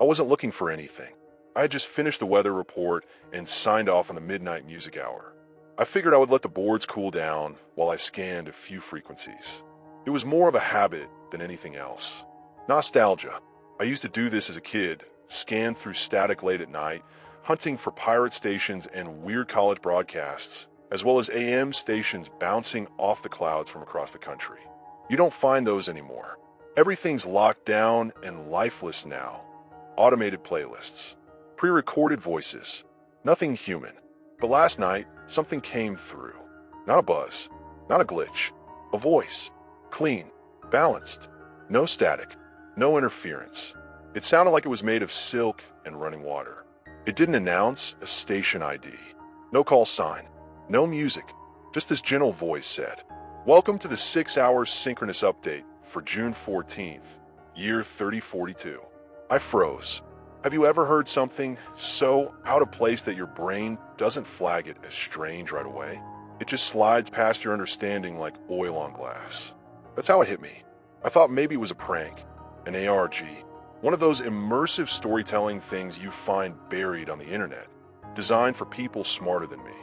I wasn't looking for anything. I had just finished the weather report and signed off on the midnight music hour. I figured I would let the boards cool down while I scanned a few frequencies. It was more of a habit than anything else. Nostalgia. I used to do this as a kid, scan through static late at night, hunting for pirate stations and weird college broadcasts, as well as AM stations bouncing off the clouds from across the country. You don't find those anymore. Everything's locked down and lifeless now. Automated playlists, pre-recorded voices, nothing human. But last night, something came through. Not a buzz, not a glitch, a voice. Clean, balanced, no static, no interference. It sounded like it was made of silk and running water. It didn't announce a station ID. No call sign, no music. Just this gentle voice said, "Welcome to the 6-hour synchronous update for June 14th, year 3042. I froze. Have you ever heard something so out of place that your brain doesn't flag it as strange right away? It just slides past your understanding like oil on glass. That's how it hit me. I thought maybe it was a prank, an ARG, one of those immersive storytelling things you find buried on the internet, designed for people smarter than me.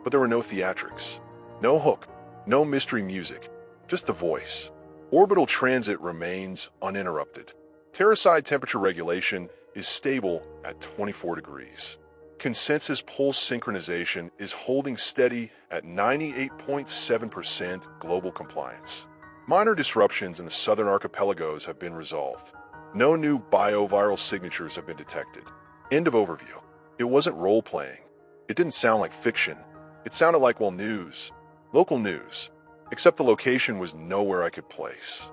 But there were no theatrics, no hook, no mystery music, just the voice. Orbital transit remains uninterrupted. Terraside temperature regulation is stable at 24 degrees. Consensus pulse synchronization is holding steady at 98.7% global compliance. Minor disruptions in the southern archipelagos have been resolved. No new bioviral signatures have been detected. End of overview. It wasn't role-playing. It didn't sound like fiction. It sounded like, well, news. Local news. Except the location was nowhere I could place.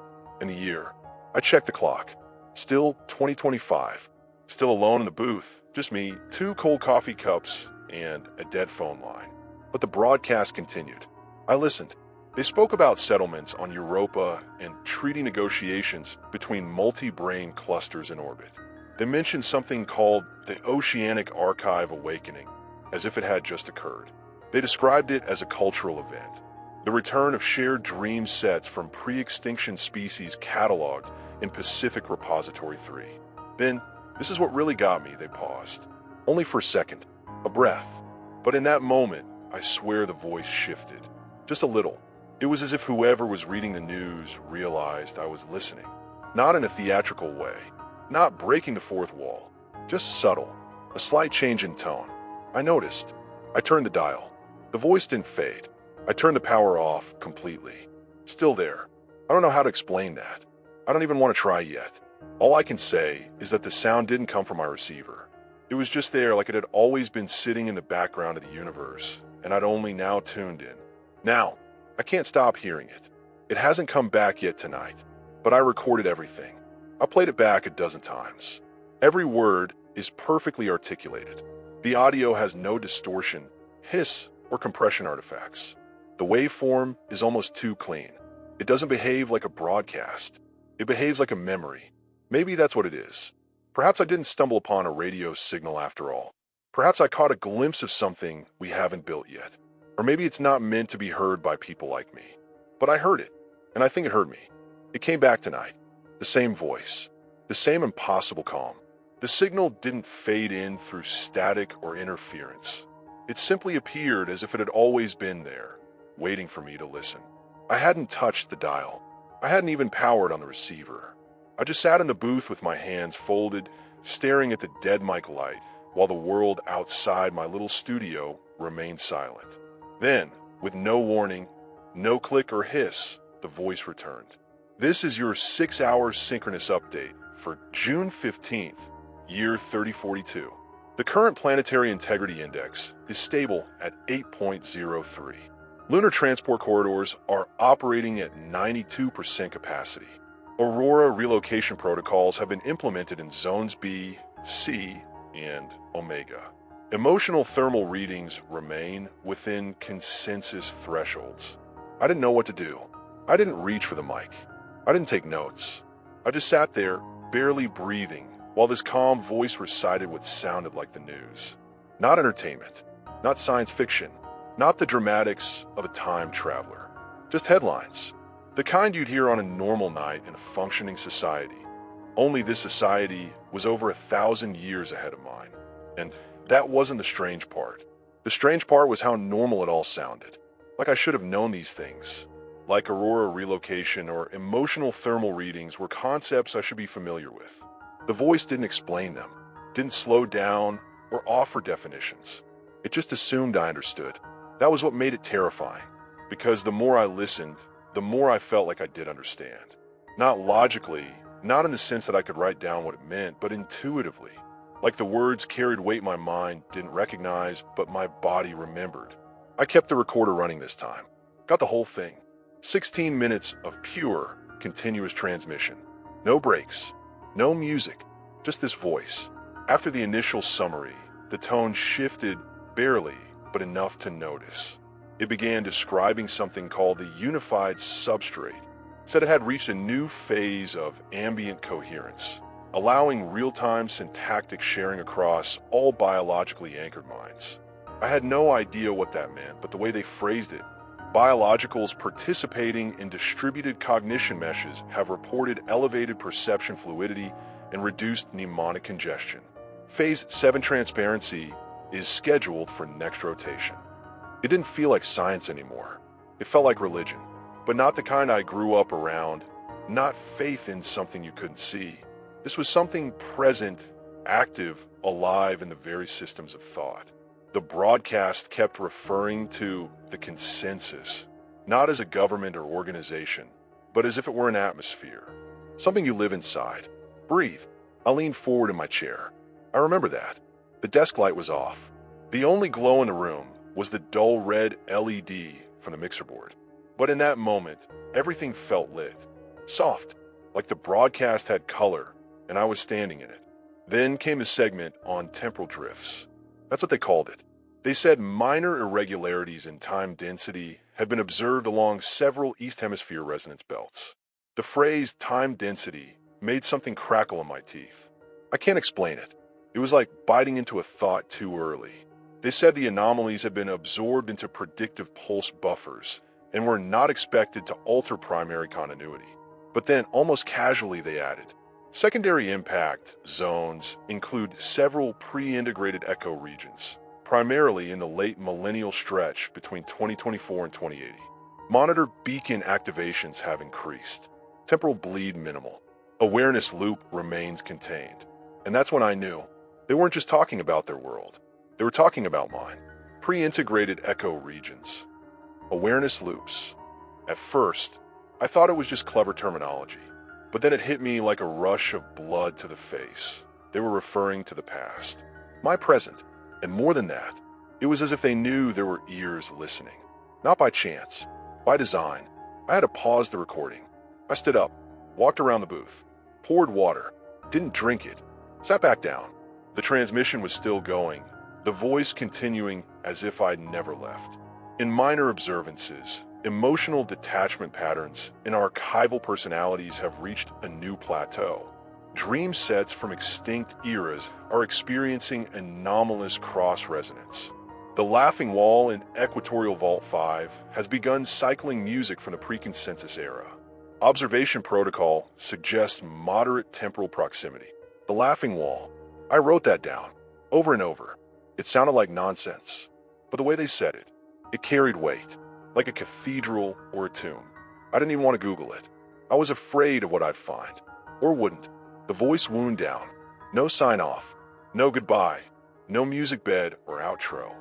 And the year. I checked the clock. Still 2025. Still alone in the booth. Just me, 2 cold coffee cups, and a dead phone line. But the broadcast continued. I listened. They spoke about settlements on Europa and treaty negotiations between multi-brain clusters in orbit. They mentioned something called the Oceanic Archive Awakening, as if it had just occurred. They described it as a cultural event, the return of shared dream sets from pre-extinction species cataloged in Pacific Repository 3. Then, this is what really got me, they paused. Only for a second, a breath. But in that moment, I swear the voice shifted. Just a little. It was as if whoever was reading the news realized I was listening. Not in a theatrical way, not breaking the fourth wall, just subtle, a slight change in tone. I noticed. I turned the dial. The voice didn't fade. I turned the power off completely. Still there. I don't know how to explain that. I don't even want to try yet. All I can say is that the sound didn't come from my receiver. It was just there like it had always been sitting in the background of the universe, and I'd only now tuned in. Now, I can't stop hearing it. It hasn't come back yet tonight, but I recorded everything. I played it back a dozen times. Every word is perfectly articulated. The audio has no distortion, hiss, or compression artifacts. The waveform is almost too clean. It doesn't behave like a broadcast. It behaves like a memory. Maybe that's what it is. Perhaps I didn't stumble upon a radio signal after all. Perhaps I caught a glimpse of something we haven't built yet. Or maybe it's not meant to be heard by people like me. But I heard it, and I think it heard me. It came back tonight. The same voice. The same impossible calm. The signal didn't fade in through static or interference. It simply appeared as if it had always been there, waiting for me to listen. I hadn't touched the dial. I hadn't even powered on the receiver. I just sat in the booth with my hands folded, staring at the dead mic light, while the world outside my little studio remained silent. Then, with no warning, no click or hiss, the voice returned. This is your 6-hour synchronous update for June 15th, year 3042. The current planetary integrity index is stable at 8.03. Lunar transport corridors are operating at 92% capacity. Aurora relocation protocols have been implemented in zones B, C, and Omega. Emotional thermal readings remain within consensus thresholds. I didn't know what to do. I didn't reach for the mic. I didn't take notes. I just sat there, barely breathing, while this calm voice recited what sounded like the news. Not entertainment, not science fiction, not the dramatics of a time traveler. Just headlines. The kind you'd hear on a normal night in a functioning society. Only this society was over 1,000 years ahead of mine. And that wasn't the strange part. The strange part was how normal it all sounded. Like I should have known these things. Like aurora relocation or emotional thermal readings were concepts I should be familiar with. The voice didn't explain them, didn't slow down or offer definitions. It just assumed I understood. That was what made it terrifying, because the more I listened, the more I felt like I did understand. Not logically, not in the sense that I could write down what it meant, but intuitively. Like the words carried weight my mind didn't recognize, but my body remembered. I kept the recorder running this time. Got the whole thing. 16 minutes of pure, continuous transmission. No breaks, no music, just this voice. After the initial summary, the tone shifted barely, but enough to notice. It began describing something called the unified substrate. Said it had reached a new phase of ambient coherence, allowing real-time syntactic sharing across all biologically anchored minds. I had no idea what that meant, but the way they phrased it, biologicals participating in distributed cognition meshes have reported elevated perception fluidity and reduced mnemonic congestion. Phase 7 transparency is scheduled for next rotation. It didn't feel like science anymore. It felt like religion, but not the kind I grew up around, not faith in something you couldn't see. This was something present, active, alive in the very systems of thought. The broadcast kept referring to the consensus, not as a government or organization, but as if it were an atmosphere, something you live inside. Breathe. I leaned forward in my chair. I remember that. The desk light was off. The only glow in the room was the dull red LED from the mixer board. But in that moment, everything felt lit, soft, like the broadcast had color, and I was standing in it. Then came a segment on temporal drifts. That's what they called it. They said minor irregularities in time density had been observed along several East Hemisphere resonance belts. The phrase time density made something crackle in my teeth. I can't explain it. It was like biting into a thought too early. They said the anomalies had been absorbed into predictive pulse buffers and were not expected to alter primary continuity. But then, almost casually, they added, secondary impact zones include several pre-integrated echo regions, primarily in the late millennial stretch between 2024 and 2080. Monitor beacon activations have increased. Temporal bleed minimal. Awareness loop remains contained. And that's when I knew. They weren't just talking about their world. They were talking about mine. Pre-integrated echo regions. Awareness loops. At first, I thought it was just clever terminology. But then it hit me like a rush of blood to the face. They were referring to the past. My present. And more than that, it was as if they knew there were ears listening. Not by chance. By design. I had to pause the recording. I stood up, walked around the booth, poured water, didn't drink it, sat back down. The transmission was still going, the voice continuing as if I'd never left. In minor observances, emotional detachment patterns and archival personalities have reached a new plateau. Dream sets from extinct eras are experiencing anomalous cross-resonance. The Laughing Wall in Equatorial Vault 5 has begun cycling music from the pre-consensus era. Observation protocol suggests moderate temporal proximity. The Laughing Wall. I wrote that down, over and over. It sounded like nonsense, but the way they said it, it carried weight, like a cathedral or a tomb. I didn't even want to Google it. I was afraid of what I'd find, or wouldn't. The voice wound down. No sign-off, no goodbye, no music bed or outro.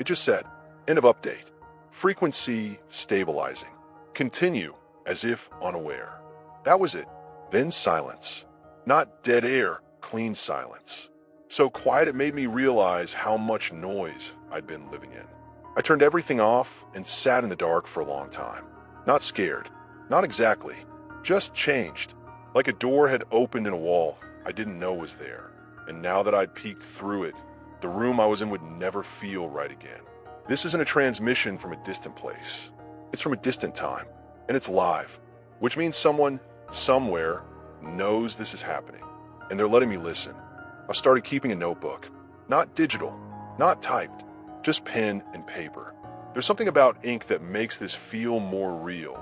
It just said, end of update. Frequency stabilizing. Continue as if unaware. That was it. Then silence. Not dead air, clean silence. So quiet it made me realize how much noise I'd been living in. I turned everything off and sat in the dark for a long time. Not scared. Not exactly. Just changed. Like a door had opened in a wall I didn't know was there. And now that I'd peeked through it, the room I was in would never feel right again. This isn't a transmission from a distant place. It's from a distant time. And it's live. Which means someone, somewhere, knows this is happening. And they're letting me listen. I started keeping a notebook. Not digital. Not typed. Just pen and paper. There's something about ink that makes this feel more real.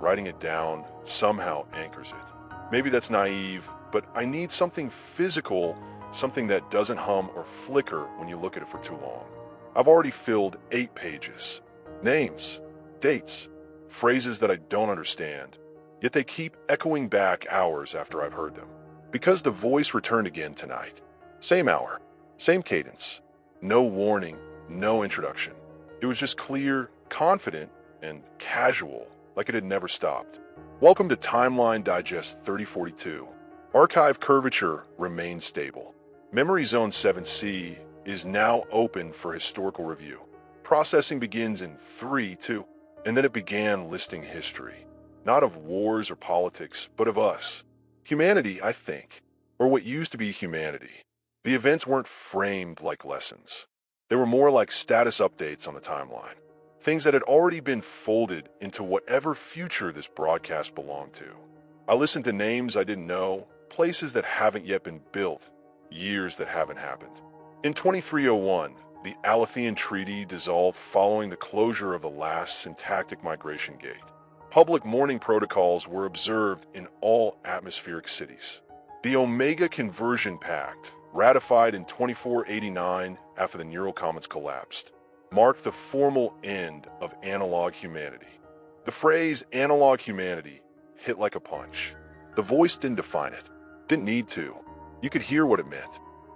Writing it down somehow anchors it. Maybe that's naive, but I need something physical, something that doesn't hum or flicker when you look at it for too long. I've already filled 8 pages. Names, dates, phrases that I don't understand, yet they keep echoing back hours after I've heard them. Because the voice returned again tonight. Same hour, same cadence. No warning, no introduction. It was just clear, confident, and casual, like it had never stopped. Welcome to Timeline Digest 3042. Archive curvature remains stable. Memory Zone 7C is now open for historical review. Processing begins in 3, 2, and then it began listing history. Not of wars or politics, but of us. Humanity, I think, or what used to be humanity. The events weren't framed like lessons. They were more like status updates on the timeline. Things that had already been folded into whatever future this broadcast belonged to. I listened to names I didn't know, places that haven't yet been built, years that haven't happened. In 2301, the Alethean Treaty dissolved following the closure of the last syntactic migration gate. Public mourning protocols were observed in all atmospheric cities. The Omega Conversion Pact, ratified in 2489 after the neural comets collapsed, marked the formal end of analog humanity. The phrase analog humanity hit like a punch. The voice didn't define it, didn't need to. You could hear what it meant.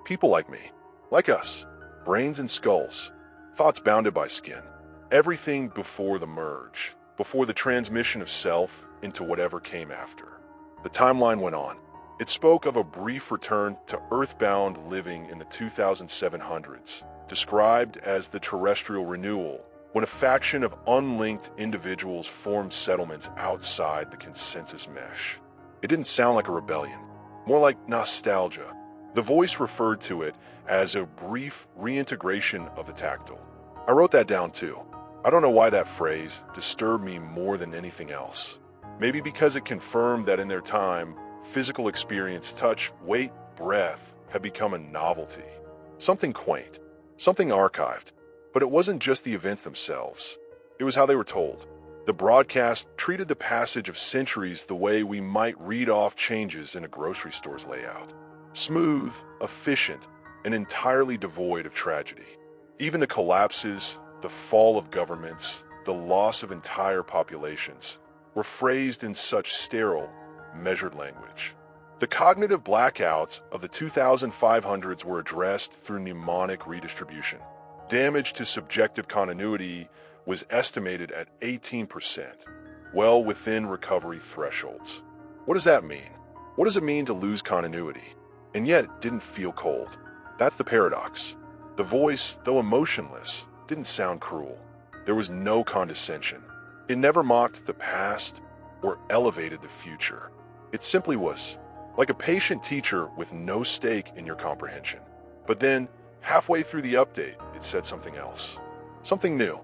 People like me, like us, brains and skulls, thoughts bounded by skin. Everything before the merge, before the transmission of self into whatever came after. The timeline went on. It spoke of a brief return to earthbound living in the 2700s, described as the terrestrial renewal, when a faction of unlinked individuals formed settlements outside the consensus mesh. It didn't sound like a rebellion, more like nostalgia. The voice referred to it as a brief reintegration of the tactile. I wrote that down too. I don't know why that phrase disturbed me more than anything else. Maybe because it confirmed that in their time, physical experience, touch, weight, breath had become a novelty. Something quaint, something archived. But it wasn't just the events themselves. It was how they were told. The broadcast treated the passage of centuries the way we might read off changes in a grocery store's layout. Smooth, efficient, and entirely devoid of tragedy. Even the collapses, the fall of governments, the loss of entire populations were phrased in such sterile, measured language. The cognitive blackouts of the 2500s were addressed through mnemonic redistribution. Damage to subjective continuity was estimated at 18%, well within recovery thresholds. What does that mean? What does it mean to lose continuity? And yet it didn't feel cold. That's the paradox. The voice, though emotionless, didn't sound cruel. There was no condescension. It never mocked the past or elevated the future. It simply was, like a patient teacher with no stake in your comprehension. But then, halfway through the update, it said something else. Something new.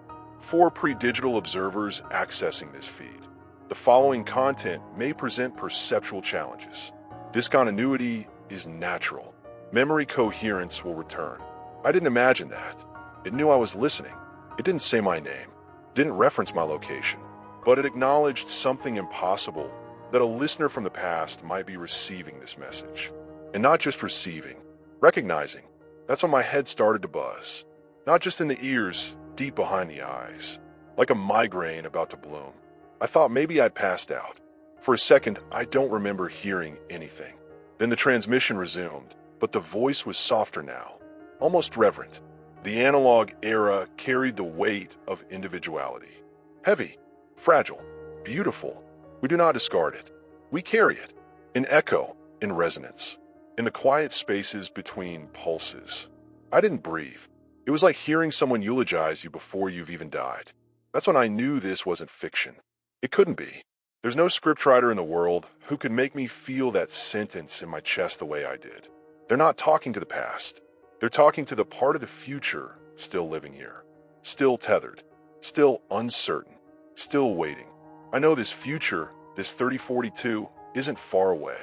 4 pre-digital observers accessing this feed. The following content may present perceptual challenges. Discontinuity is natural. Memory coherence will return. I didn't imagine that. It knew I was listening. It didn't say my name, didn't reference my location, but it acknowledged something impossible, that a listener from the past might be receiving this message. And not just receiving, recognizing. That's when my head started to buzz. Not just in the ears, deep behind the eyes. Like a migraine about to bloom. I thought maybe I'd passed out. For a second, I don't remember hearing anything. Then the transmission resumed, but the voice was softer now, almost reverent. The analog era carried the weight of individuality. Heavy, fragile, beautiful. We do not discard it. We carry it, in echo, in resonance, in the quiet spaces between pulses. I didn't breathe. It was like hearing someone eulogize you before you've even died. That's when I knew this wasn't fiction. It couldn't be. There's no scriptwriter in the world who could make me feel that sentence in my chest the way I did. They're not talking to the past. They're talking to the part of the future still living here. Still tethered. Still uncertain. Still waiting. I know this future, this 3042, isn't far away.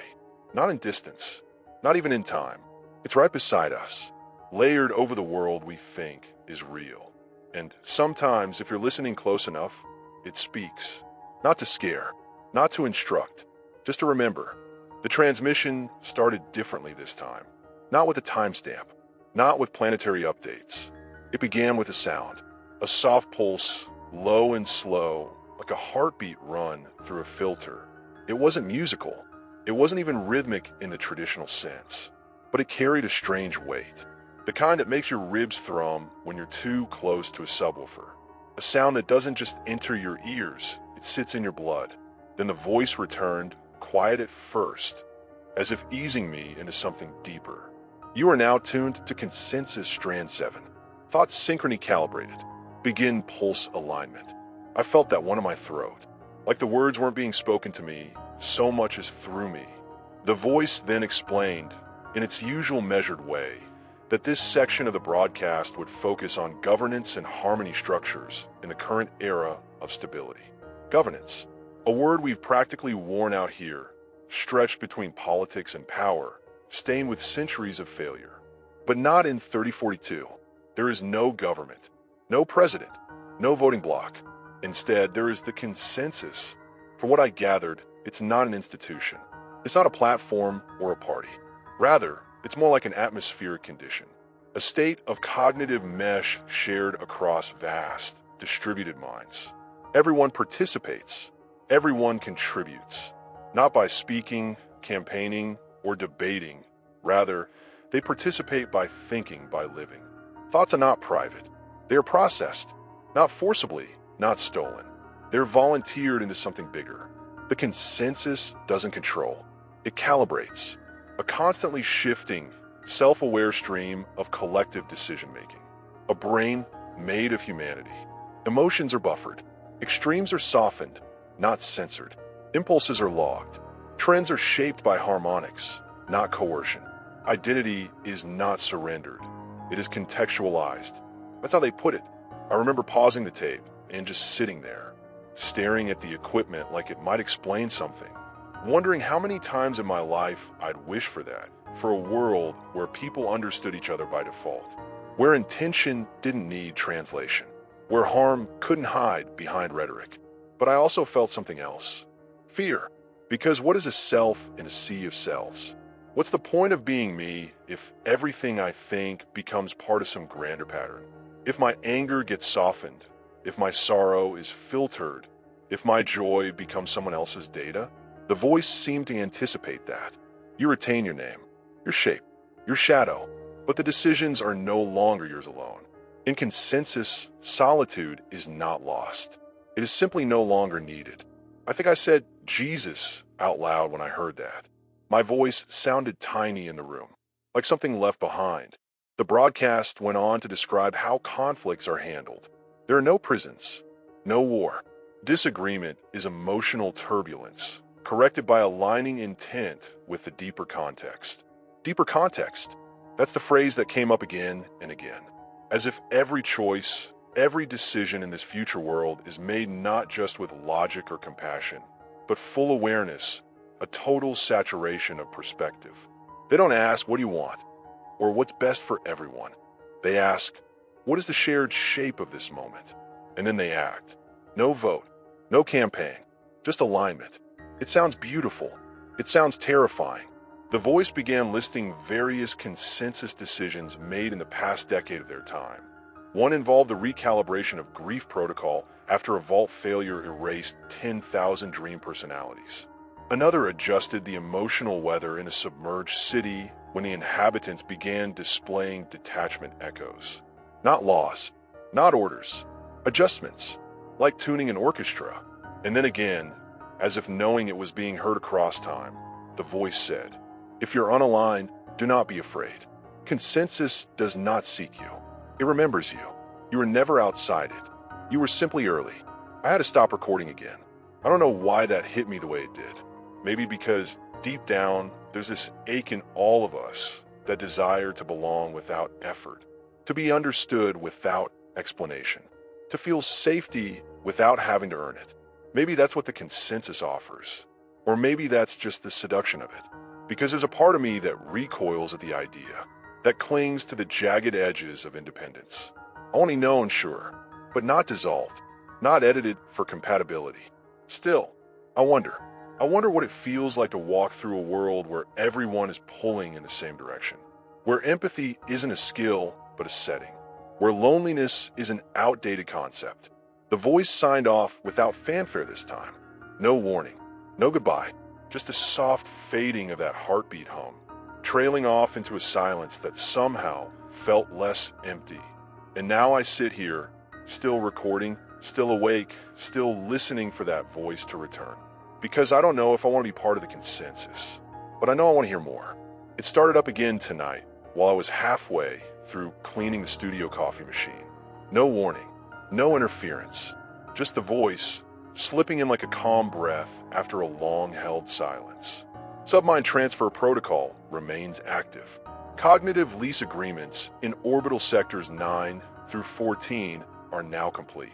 Not in distance. Not even in time. It's right beside us. Layered over the world we think is real. And sometimes, if you're listening close enough, it speaks. Not to scare. Not to instruct. Just to remember. The transmission started differently this time. Not with a timestamp, not with planetary updates. It began with a sound, a soft pulse, low and slow, like a heartbeat run through a filter. It wasn't musical. It wasn't even rhythmic in the traditional sense, but it carried a strange weight. The kind that makes your ribs thrum when you're too close to a subwoofer. A sound that doesn't just enter your ears, it sits in your blood. Then the voice returned, quiet at first, as if easing me into something deeper. You are now tuned to Consensus Strand 7. Thoughts synchrony calibrated. Begin pulse alignment. I felt that one in my throat. Like the words weren't being spoken to me so much as through me. The voice then explained, in its usual measured way, that this section of the broadcast would focus on governance and harmony structures in the current era of stability. Governance, a word we've practically worn out here, stretched between politics and power, stained with centuries of failure. But not in 3042. There is no government, no president, no voting bloc. Instead, there is the consensus. From what I gathered, it's not an institution. It's not a platform or a party. Rather, it's more like an atmospheric condition, a state of cognitive mesh shared across vast, distributed minds. Everyone participates. Everyone contributes. Not by speaking, campaigning, or debating. Rather, they participate by thinking, by living. Thoughts are not private. They are processed, not forcibly, not stolen. They're volunteered into something bigger. The consensus doesn't control. It calibrates. A constantly shifting, self-aware stream of collective decision-making. A brain made of humanity. Emotions are buffered. Extremes are softened, not censored. Impulses are logged. Trends are shaped by harmonics, not coercion. Identity is not surrendered. It is contextualized. That's how they put it. I remember pausing the tape and just sitting there, staring at the equipment like it might explain something, wondering how many times in my life I'd wish for that, for a world where people understood each other by default, where intention didn't need translation, where harm couldn't hide behind rhetoric. But I also felt something else. Fear. Because what is a self in a sea of selves? What's the point of being me if everything I think becomes part of some grander pattern? If my anger gets softened, if my sorrow is filtered, if my joy becomes someone else's data? The voice seemed to anticipate that. You retain your name, your shape, your shadow, but the decisions are no longer yours alone. In consensus, solitude is not lost. It is simply no longer needed. I think I said Jesus out loud when I heard that. My voice sounded tiny in the room, like something left behind. The broadcast went on to describe how conflicts are handled. There are no prisons, no war. Disagreement is emotional turbulence, corrected by aligning intent with the deeper context. Deeper context. That's the phrase that came up again and again. As if every choice, every decision in this future world is made not just with logic or compassion, but full awareness, a total saturation of perspective. They don't ask, what do you want? Or what's best for everyone? They ask, what is the shared shape of this moment? And then they act. No vote, no campaign, just alignment. It sounds beautiful. It sounds terrifying. The voice began listing various consensus decisions made in the past decade of their time. One involved the recalibration of grief protocol after a vault failure erased 10,000 dream personalities. Another adjusted the emotional weather in a submerged city when the inhabitants began displaying detachment echoes. Not laws, not orders, adjustments, like tuning an orchestra. And then again, as if knowing it was being heard across time, the voice said, if you're unaligned, do not be afraid. Consensus does not seek you. It remembers you. You were never outside it. You were simply early. I had to stop recording again. I don't know why that hit me the way it did. Maybe because deep down, there's this ache in all of us, that desire to belong without effort, to be understood without explanation, to feel safety without having to earn it. Maybe that's what the consensus offers. Or maybe that's just the seduction of it. Because there's a part of me that recoils at the idea, that clings to the jagged edges of independence. Only known, sure, but not dissolved, not edited for compatibility. Still, I wonder, I wonder what it feels like to walk through a world where everyone is pulling in the same direction, where empathy isn't a skill, but a setting, where loneliness is an outdated concept. The voice signed off without fanfare this time. No warning, no goodbye, just a soft fading of that heartbeat hum, trailing off into a silence that somehow felt less empty. And now I sit here, still recording, still awake, still listening for that voice to return. Because I don't know if I want to be part of the consensus, but I know I want to hear more. It started up again tonight while I was halfway through cleaning the studio coffee machine. No warning, no interference, just the voice slipping in like a calm breath after a long-held silence. Submind transfer protocol remains active. Cognitive lease agreements in orbital sectors 9 through 14 are now complete.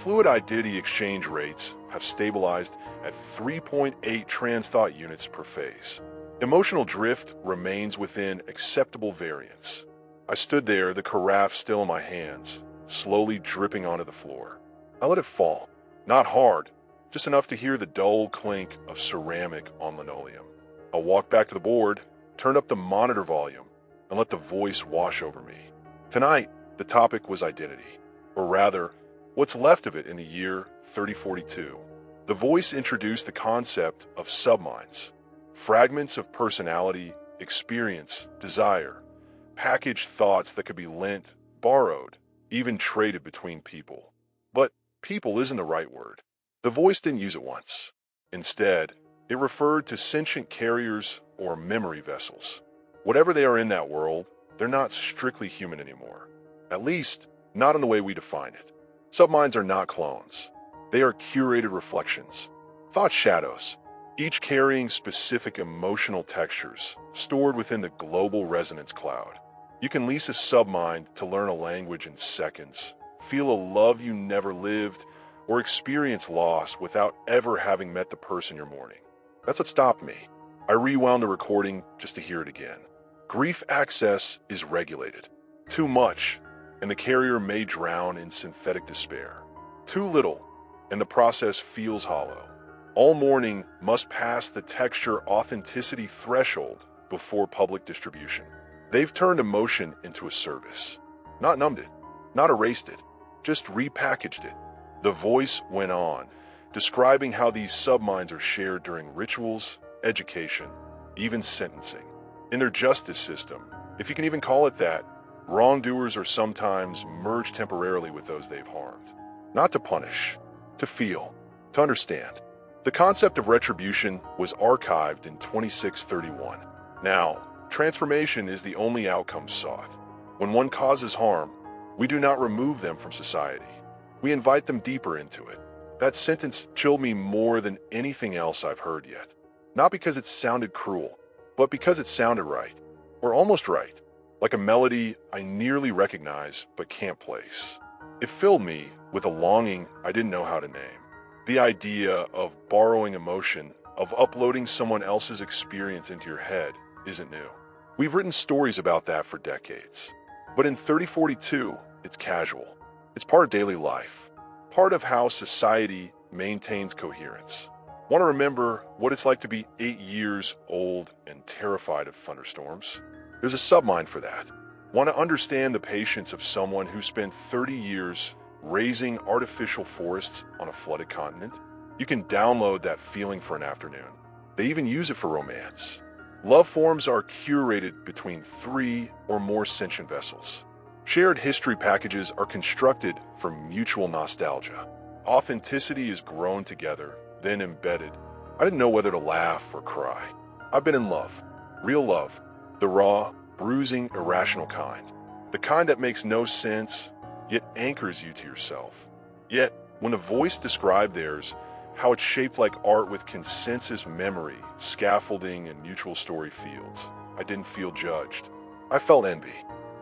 Fluid identity exchange rates have stabilized at 3.8 trans-thought units per phase. Emotional drift remains within acceptable variance. I stood there, the carafe still in my hands, slowly dripping onto the floor. I let it fall. Not hard, just enough to hear the dull clink of ceramic on linoleum. I walked back to the board, turned up the monitor volume, and let the voice wash over me. Tonight, the topic was identity, or rather, what's left of it in the year 3042. The voice introduced the concept of subminds, fragments of personality, experience, desire, packaged thoughts that could be lent, borrowed, even traded between people. But people isn't the right word. The voice didn't use it once. Instead, it referred to sentient carriers or memory vessels. Whatever they are in that world, they're not strictly human anymore. At least, not in the way we define it. Subminds are not clones. They are curated reflections, thought shadows, each carrying specific emotional textures stored within the global resonance cloud. You can lease a submind to learn a language in seconds, feel a love you never lived, or experience loss without ever having met the person you're mourning. That's what stopped me. I rewound the recording just to hear it again. Grief access is regulated. Too much, and the carrier may drown in synthetic despair. Too little, and the process feels hollow. All mourning must pass the texture authenticity threshold before public distribution. They've turned emotion into a service. Not numbed it, not erased it, just repackaged it. The voice went on, describing how these subminds are shared during rituals, education, even sentencing. In their justice system, if you can even call it that, wrongdoers are sometimes merged temporarily with those they've harmed. Not to punish, to feel, to understand. The concept of retribution was archived in 2631. Now, transformation is the only outcome sought. When one causes harm, we do not remove them from society. We invite them deeper into it. That sentence chilled me more than anything else I've heard yet. Not because it sounded cruel, but because it sounded right, or almost right, like a melody I nearly recognize but can't place. It filled me with a longing I didn't know how to name. The idea of borrowing emotion, of uploading someone else's experience into your head, isn't new. We've written stories about that for decades. But in 3042, it's casual. It's part of daily life, part of how society maintains coherence. Want to remember what it's like to be 8 years old and terrified of thunderstorms? There's a submind for that. Want to understand the patience of someone who spent 30 years raising artificial forests on a flooded continent? You can download that feeling for an afternoon. They even use it for romance. Love forms are curated between 3 or more sentient vessels. Shared history packages are constructed for mutual nostalgia. Authenticity is grown together, then embedded. I didn't know whether to laugh or cry. I've been in love. Real love. The raw, bruising, irrational kind. The kind that makes no sense, yet anchors you to yourself. Yet, when a voice described theirs, how it's shaped like art with consensus memory, scaffolding, and mutual story fields, I didn't feel judged. I felt envy.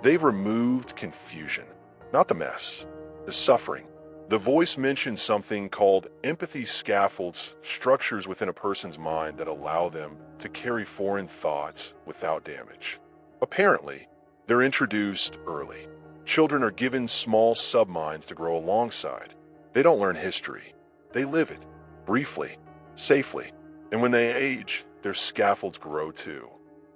They've removed confusion, not the mess, the suffering. The voice mentioned something called empathy scaffolds, structures within a person's mind that allow them to carry foreign thoughts without damage. Apparently, they're introduced early. Children are given small subminds to grow alongside. They don't learn history. They live it, briefly, safely. And when they age, their scaffolds grow too.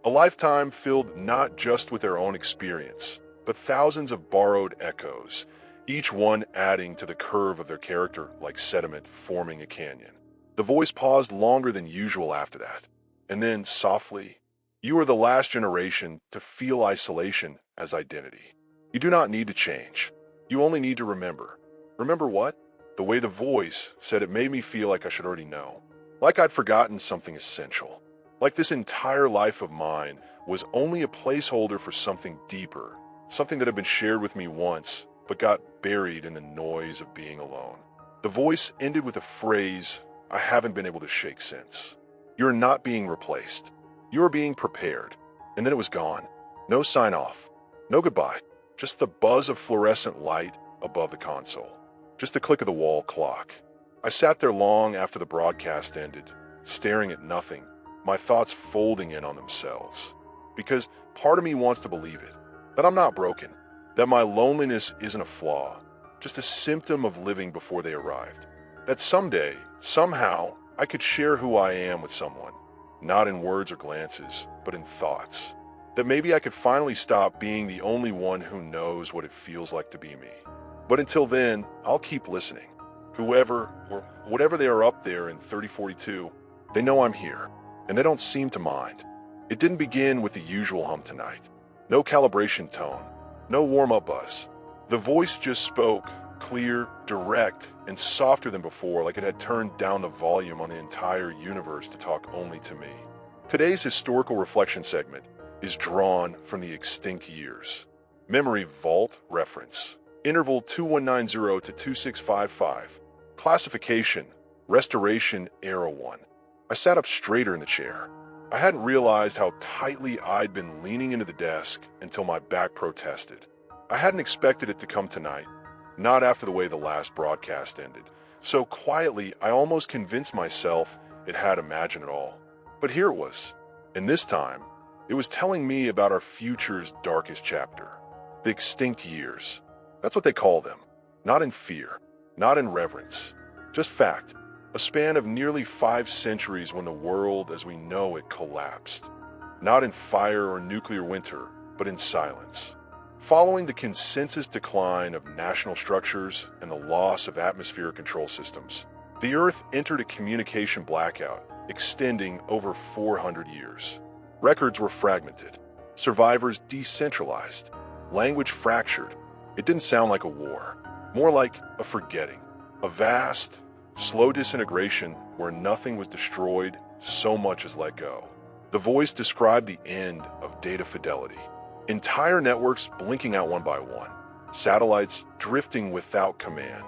A lifetime filled not just with their own experience, but thousands of borrowed echoes, each one adding to the curve of their character like sediment forming a canyon. The voice paused longer than usual after that, and then softly, "You are the last generation to feel isolation as identity. You do not need to change. You only need to remember." Remember what? The way the voice said it made me feel like I should already know. Like I'd forgotten something essential. Like this entire life of mine was only a placeholder for something deeper, something that had been shared with me once, but got buried in the noise of being alone. The voice ended with a phrase I haven't been able to shake since. "You're not being replaced. You're being prepared." And then it was gone. No sign off. No goodbye. Just the buzz of fluorescent light above the console. Just the click of the wall clock. I sat there long after the broadcast ended, staring at nothing, my thoughts folding in on themselves. Because part of me wants to believe it, that I'm not broken, that my loneliness isn't a flaw, just a symptom of living before they arrived. That someday, somehow, I could share who I am with someone, not in words or glances, but in thoughts. That maybe I could finally stop being the only one who knows what it feels like to be me. But until then, I'll keep listening. Whoever or whatever they are up there in 3042, they know I'm here, and they don't seem to mind. It didn't begin with the usual hum tonight. No calibration tone, no warm-up buzz. The voice just spoke, clear, direct, and softer than before, like it had turned down the volume on the entire universe to talk only to me. Today's historical reflection segment is drawn from the extinct years. Memory Vault reference, interval 2190 to 2655. Classification, Restoration Era 1. I sat up straighter in the chair. I hadn't realized how tightly I'd been leaning into the desk until my back protested. I hadn't expected it to come tonight, not after the way the last broadcast ended. So quietly, I almost convinced myself it had imagined it all. But here it was, and this time, it was telling me about our future's darkest chapter, the extinct years. That's what they call them, not in fear, not in reverence, just fact, a span of nearly 5 centuries when the world as we know it collapsed, not in fire or nuclear winter, but in silence. Following the consensus decline of national structures and the loss of atmospheric control systems, the Earth entered a communication blackout extending over 400 years. Records were fragmented, survivors decentralized, language fractured. It didn't sound like a war, more like a forgetting, a vast, slow disintegration where nothing was destroyed, so much as let go. The voice described the end of data fidelity. Entire networks blinking out one by one, satellites drifting without command.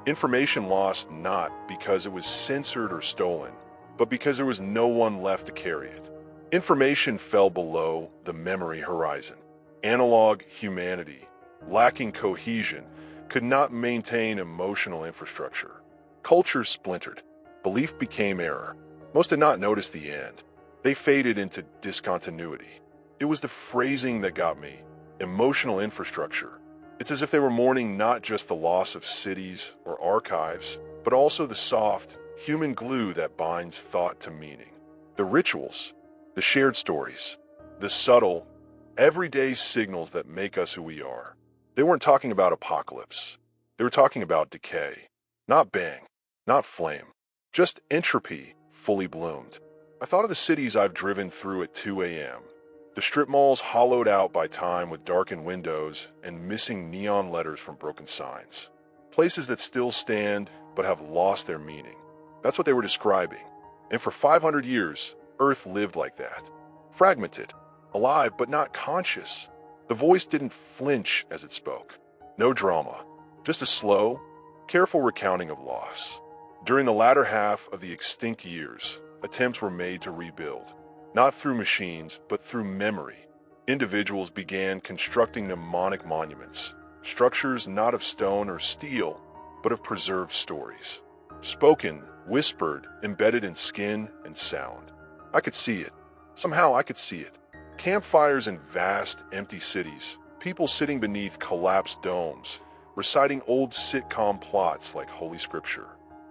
Information lost not because it was censored or stolen, but because there was no one left to carry it. Information fell below the memory horizon. Analog humanity, lacking cohesion, could not maintain emotional infrastructure. Culture splintered. Belief became error. Most did not notice the end. They faded into discontinuity. It was the phrasing that got me. Emotional infrastructure. It's as if they were mourning not just the loss of cities or archives, but also the soft, human glue that binds thought to meaning. The rituals, the shared stories, the subtle, everyday signals that make us who we are. They weren't talking about apocalypse. They were talking about decay. Not bang, not flame, just entropy fully bloomed. I thought of the cities I've driven through at 2 a.m. The strip malls hollowed out by time with darkened windows and missing neon letters from broken signs. Places that still stand but have lost their meaning. That's what they were describing. And for 500 years, Earth lived like that. Fragmented, alive but not conscious. The voice didn't flinch as it spoke. No drama, just a slow, careful recounting of loss. During the latter half of the extinct years, attempts were made to rebuild. Not through machines, but through memory. Individuals began constructing mnemonic monuments, structures not of stone or steel, but of preserved stories. Spoken, whispered, embedded in skin and sound. I could see it. Somehow I could see it. Campfires in vast, empty cities, people sitting beneath collapsed domes, reciting old sitcom plots like Holy Scripture.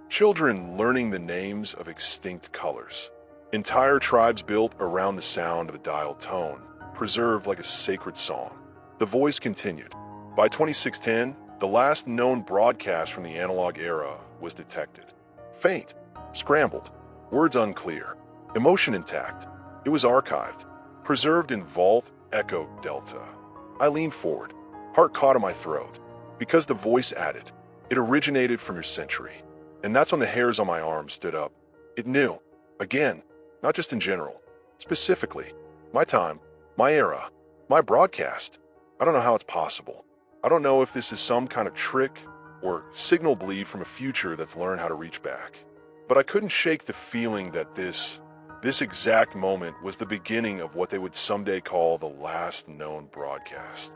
Children learning the names of extinct colors. Entire tribes built around the sound of a dialed tone, preserved like a sacred song. The voice continued. By 2610, the last known broadcast from the analog era was detected. Faint, scrambled, words unclear, emotion intact. It was archived, preserved in Vault Echo Delta. I leaned forward, heart caught in my throat, because the voice added, "It originated from your century." And that's when the hairs on my arm stood up. It knew, again, not just in general, specifically, my time, my era, my broadcast. I don't know how it's possible. I don't know if this is some kind of trick or signal bleed from a future that's learned how to reach back. But I couldn't shake the feeling that this exact moment was the beginning of what they would someday call the last known broadcast.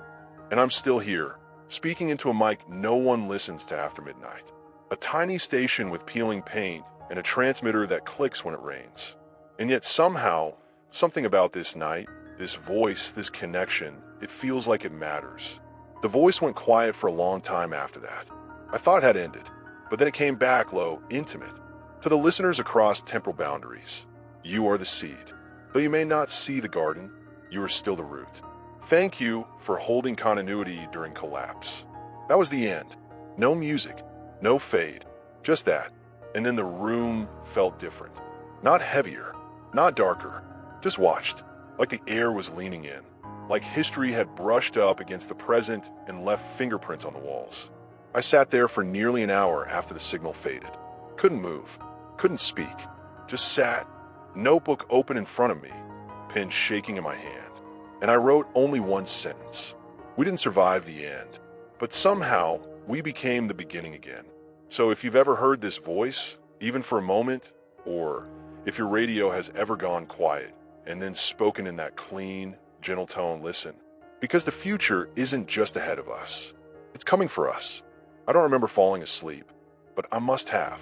And I'm still here, speaking into a mic no one listens to after midnight. A tiny station with peeling paint and a transmitter that clicks when it rains. And yet somehow, something about this night, this voice, this connection, it feels like it matters. The voice went quiet for a long time after that. I thought it had ended, but then it came back low, intimate. To the listeners across temporal boundaries, you are the seed. Though you may not see the garden, you are still the root. Thank you for holding continuity during collapse. That was the end. No music, no fade, just that. And then the room felt different. Not heavier, not darker, just watched, like the air was leaning in, like history had brushed up against the present and left fingerprints on the walls. I sat there for nearly an hour after the signal faded. Couldn't move, couldn't speak, just sat, notebook open in front of me, pen shaking in my hand. And I wrote only one sentence. We didn't survive the end, but somehow we became the beginning again. So if you've ever heard this voice, even for a moment, or if your radio has ever gone quiet and then spoken in that clean, gentle tone, listen. Because the future isn't just ahead of us. It's coming for us. I don't remember falling asleep, but I must have.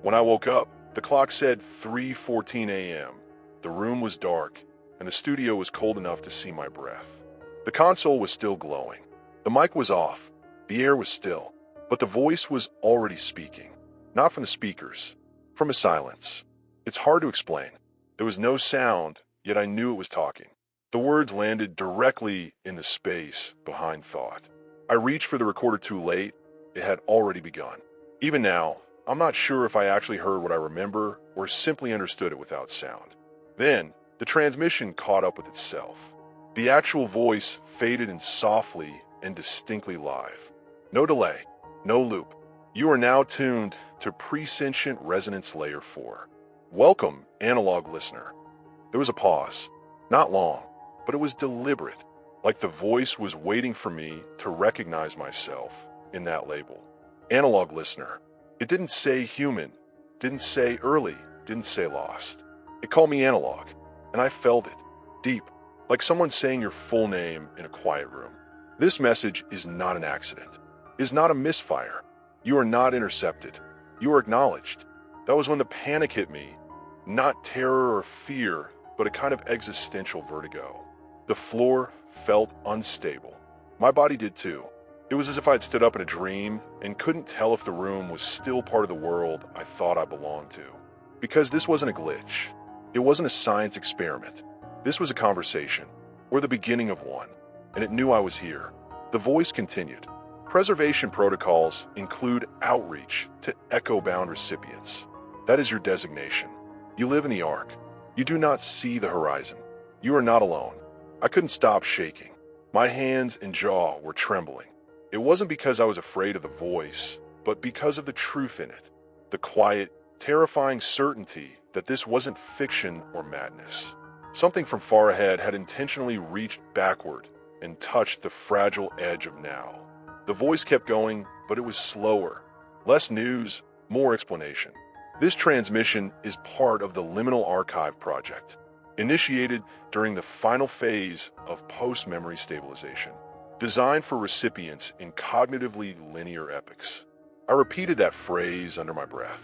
When I woke up, the clock said 3:14 a.m. The room was dark, and the studio was cold enough to see my breath. The console was still glowing. The mic was off. The air was still. But the voice was already speaking. Not from the speakers, from a silence. It's hard to explain. There was no sound, yet I knew it was talking. The words landed directly in the space behind thought. I reached for the recorder too late. It had already begun. Even now, I'm not sure if I actually heard what I remember or simply understood it without sound. Then, the transmission caught up with itself. The actual voice faded in softly and distinctly live. No delay, no loop. You are now tuned to Presentient Resonance Layer 4. Welcome, analog listener. There was a pause. Not long, but it was deliberate, like the voice was waiting for me to recognize myself in that label. Analog listener. It didn't say human, didn't say early, didn't say lost. It called me analog, and I felt it, deep, like someone saying your full name in a quiet room. This message is not an accident, is not a misfire. You are not intercepted. You are acknowledged. That was when the panic hit me, not terror or fear, but a kind of existential vertigo. The floor felt unstable. My body did too. It was as if I'd stood up in a dream and couldn't tell if the room was still part of the world I thought I belonged to. Because this wasn't a glitch. It wasn't a science experiment. This was a conversation, or the beginning of one, and it knew I was here. The voice continued. Preservation protocols include outreach to echo-bound recipients. That is your designation. You live in the arc. You do not see the horizon. You are not alone. I couldn't stop shaking. My hands and jaw were trembling. It wasn't because I was afraid of the voice, but because of the truth in it. The quiet, terrifying certainty that this wasn't fiction or madness. Something from far ahead had intentionally reached backward and touched the fragile edge of now. The voice kept going, but it was slower. Less news, more explanation. This transmission is part of the Liminal Archive project, initiated during the final phase of post-memory stabilization, designed for recipients in cognitively linear epochs. I repeated that phrase under my breath.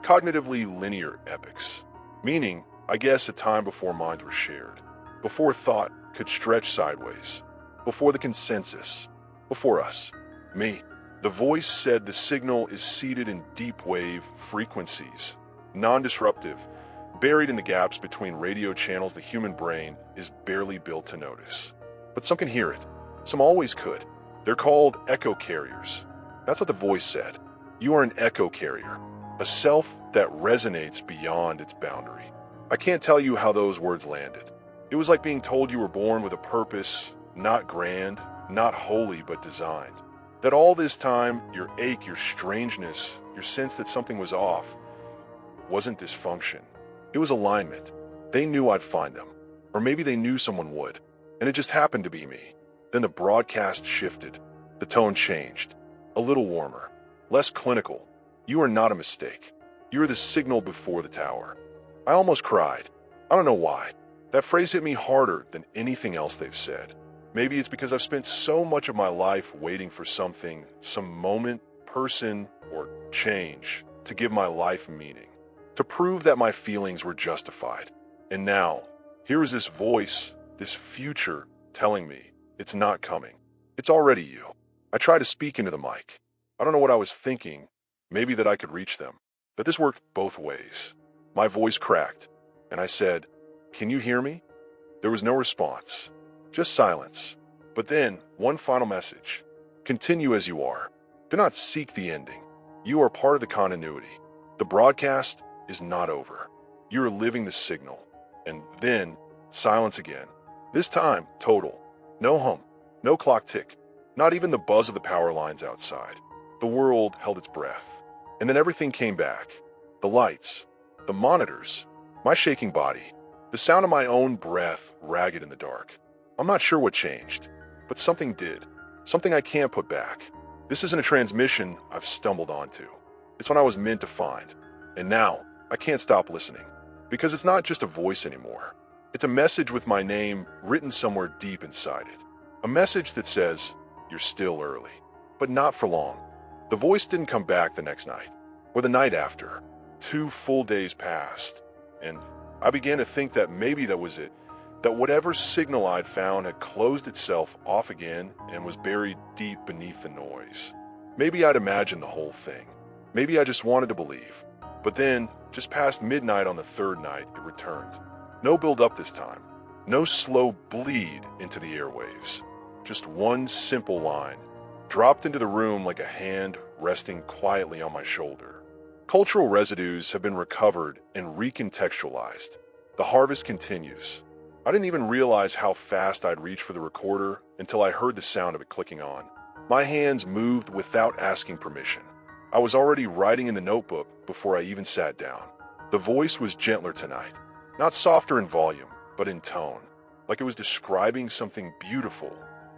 Cognitively linear epochs, meaning, I guess, a time before minds were shared, before thought could stretch sideways, before the consensus, before us, me. The voice said the signal is seated in deep wave frequencies, non-disruptive, buried in the gaps between radio channels the human brain is barely built to notice. But some can hear it. Some always could. They're called echo carriers. That's what the voice said. You are an echo carrier, a self that resonates beyond its boundary. I can't tell you how those words landed. It was like being told you were born with a purpose, not grand, not holy, but designed. That all this time, your ache, your strangeness, your sense that something was off, wasn't dysfunction. It was alignment. They knew I'd find them. Or maybe they knew someone would. And it just happened to be me. Then the broadcast shifted. The tone changed. A little warmer. Less clinical. You are not a mistake. You are the signal before the tower. I almost cried. I don't know why. That phrase hit me harder than anything else they've said. Maybe it's because I've spent so much of my life waiting for something, some moment, person, or change to give my life meaning, to prove that my feelings were justified. And now, here is this voice, this future, telling me it's not coming. It's already you. I try to speak into the mic. I don't know what I was thinking, maybe that I could reach them, but this worked both ways. My voice cracked, and I said, "Can you hear me?" There was no response, just silence. But then, one final message. Continue as you are. Do not seek the ending. You are part of the continuity. The broadcast is not over. You are living the signal. And then, silence again. This time, total. No hum, no clock tick, not even the buzz of the power lines outside. The world held its breath. And then everything came back. The lights, the monitors, my shaking body, the sound of my own breath ragged in the dark. I'm not sure what changed, but something did. Something I can't put back. This isn't a transmission I've stumbled onto. It's one I was meant to find. And now, I can't stop listening. Because it's not just a voice anymore. It's a message with my name written somewhere deep inside it. A message that says, you're still early. But not for long. The voice didn't come back the next night, or the night after. 2 full days passed, and I began to think that maybe that was it. That whatever signal I'd found had closed itself off again and was buried deep beneath the noise. Maybe I'd imagined the whole thing. Maybe I just wanted to believe. But then, just past midnight on the 3rd night, it returned. No build-up this time. No slow bleed into the airwaves. Just one simple line, dropped into the room like a hand resting quietly on my shoulder. Cultural residues have been recovered and recontextualized. The harvest continues. I didn't even realize how fast I'd reached for the recorder until I heard the sound of it clicking on. My hands moved without asking permission. I was already writing in the notebook before I even sat down. The voice was gentler tonight. Not softer in volume, but in tone. Like it was describing something beautiful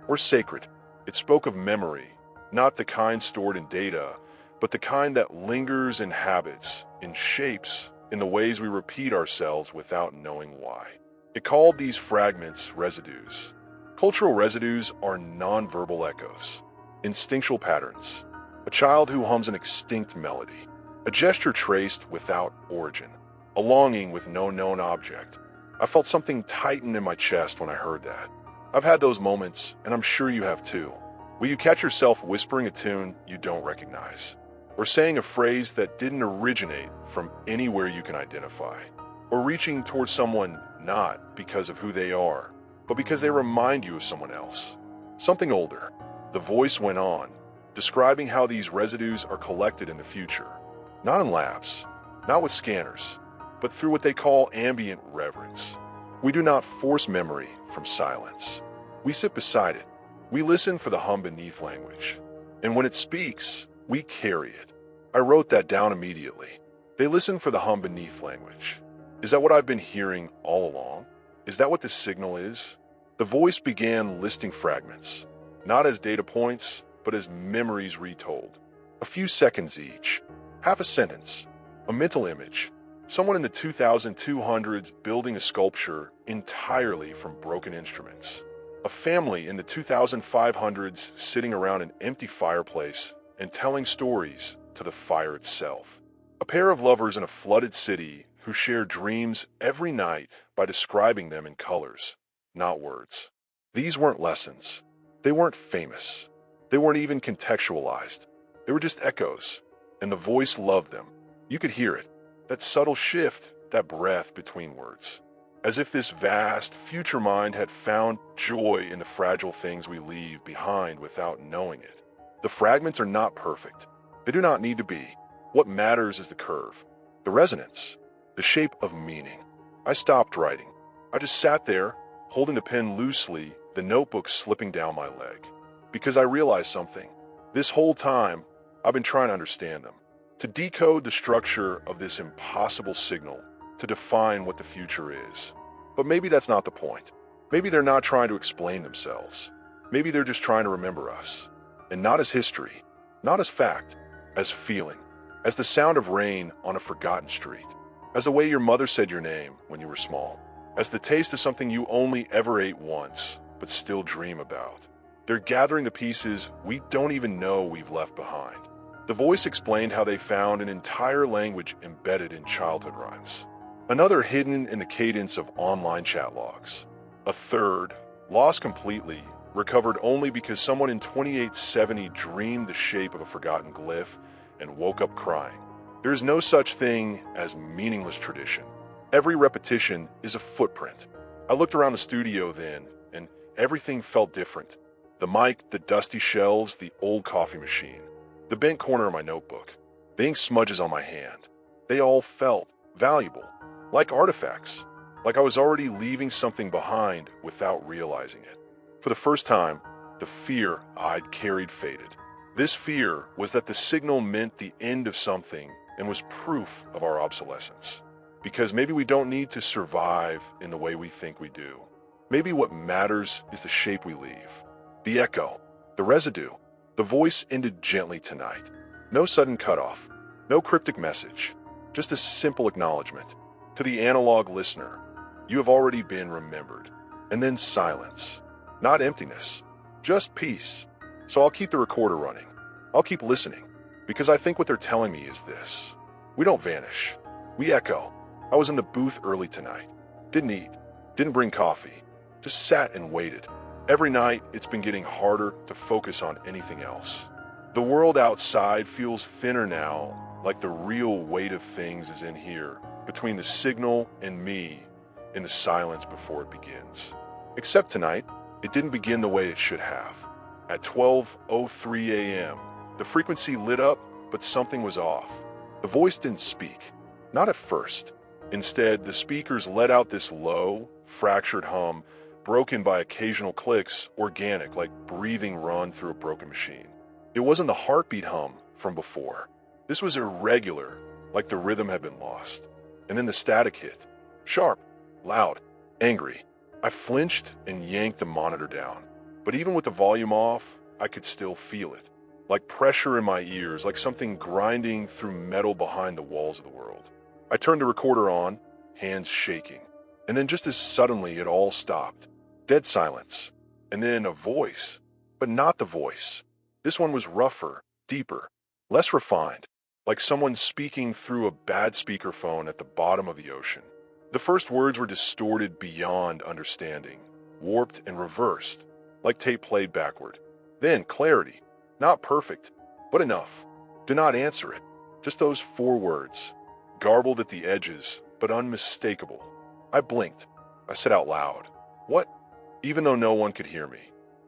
or sacred. It spoke of memory, not the kind stored in data, but the kind that lingers in habits, in shapes, in the ways we repeat ourselves without knowing why. It called these fragments residues. Cultural residues are nonverbal echoes, instinctual patterns, a child who hums an extinct melody, a gesture traced without origin, a longing with no known object. I felt something tighten in my chest when I heard that. I've had those moments, and I'm sure you have too, where you catch yourself whispering a tune you don't recognize, or saying a phrase that didn't originate from anywhere you can identify, or reaching towards someone not because of who they are, but because they remind you of someone else, something older. The voice went on, describing how these residues are collected in the future, not in labs, not with scanners, but through what they call ambient reverence. We do not force memory from silence. We sit beside it. We listen for the hum beneath language. And when it speaks, we carry it. I wrote that down immediately. They listen for the hum beneath language. Is that what I've been hearing all along? Is that what this signal is? The voice began listing fragments, not as data points, but as memories retold. A few seconds each, half a sentence, a mental image, someone in the 2200s building a sculpture entirely from broken instruments, a family in the 2500s sitting around an empty fireplace and telling stories to the fire itself, a pair of lovers in a flooded city who share dreams every night by describing them in colors, not words. These weren't lessons. They weren't famous. They weren't even contextualized. They were just echoes, and the voice loved them. You could hear it, that subtle shift that breath between words. As if this vast, future mind had found joy in the fragile things we leave behind without knowing it. The fragments are not perfect. They do not need to be. What matters is the curve, the resonance, the shape of meaning. I stopped writing. I just sat there, holding the pen loosely, the notebook slipping down my leg. Because I realized something. This whole time, I've been trying to understand them, to decode the structure of this impossible signal, to define what the future is. But maybe that's not the point. Maybe they're not trying to explain themselves. Maybe they're just trying to remember us. And not as history, not as fact, as feeling, as the sound of rain on a forgotten street, as the way your mother said your name when you were small, as the taste of something you only ever ate once, but still dream about. They're gathering the pieces we don't even know we've left behind. The voice explained how they found an entire language embedded in childhood rhymes. Another hidden in the cadence of online chat logs. A third, lost completely, recovered only because someone in 2870 dreamed the shape of a forgotten glyph and woke up crying. There is no such thing as meaningless tradition. Every repetition is a footprint. I looked around the studio then, and everything felt different. The mic, the dusty shelves, the old coffee machine, the bent corner of my notebook, the ink smudges on my hand. They all felt valuable, like artifacts, like I was already leaving something behind without realizing it. For the first time, the fear I'd carried faded. This fear was that the signal meant the end of something and was proof of our obsolescence. Because maybe we don't need to survive in the way we think we do. Maybe what matters is the shape we leave. The echo, the residue. The voice ended gently tonight. No sudden cutoff, no cryptic message, just a simple acknowledgement. To the analog listener, you have already been remembered. And then silence. Not emptiness, just peace. So I'll keep the recorder running. I'll keep listening, because I think what they're telling me is this. We don't vanish. We echo. I was in the booth early tonight. Didn't eat. Didn't bring coffee. Just sat and waited. Every night, it's been getting harder to focus on anything else. The world outside feels thinner now, like the real weight of things is in here, between the signal and me, in the silence before it begins. Except tonight, it didn't begin the way it should have. At 12:03 a.m., the frequency lit up, but something was off. The voice didn't speak. Not at first. Instead, the speakers let out this low, fractured hum, broken by occasional clicks, organic, like breathing run through a broken machine. It wasn't the heartbeat hum from before. This was irregular, like the rhythm had been lost. And then the static hit. Sharp, loud, angry. I flinched and yanked the monitor down. But even with the volume off, I could still feel it. Like pressure in my ears, like something grinding through metal behind the walls of the world. I turned the recorder on, hands shaking. And then just as suddenly it all stopped. Dead silence. And then a voice. But not the voice. This one was rougher, deeper, less refined. Like someone speaking through a bad speakerphone at the bottom of the ocean. The first words were distorted beyond understanding, warped and reversed, like tape played backward. Then clarity. Not perfect, but enough. Do not answer it. Just those 4 words, garbled at the edges, but unmistakable. I blinked. I said out loud, "What?" Even though no one could hear me.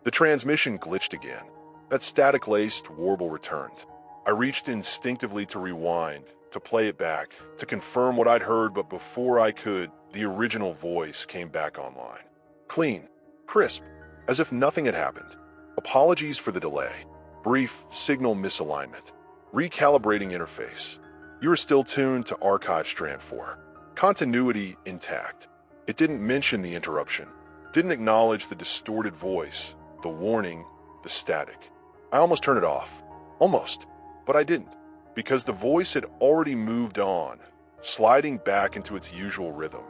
The transmission glitched again. That static-laced warble returned. I reached instinctively to rewind, to play it back, to confirm what I'd heard, but before I could, the original voice came back online. Clean, crisp, as if nothing had happened. Apologies for the delay. Brief signal misalignment. Recalibrating interface. You are still tuned to archive strand 4. Continuity intact. It didn't mention the interruption. Didn't acknowledge the distorted voice, the warning, the static. I almost turned it off. Almost. But I didn't. Because the voice had already moved on, sliding back into its usual rhythm,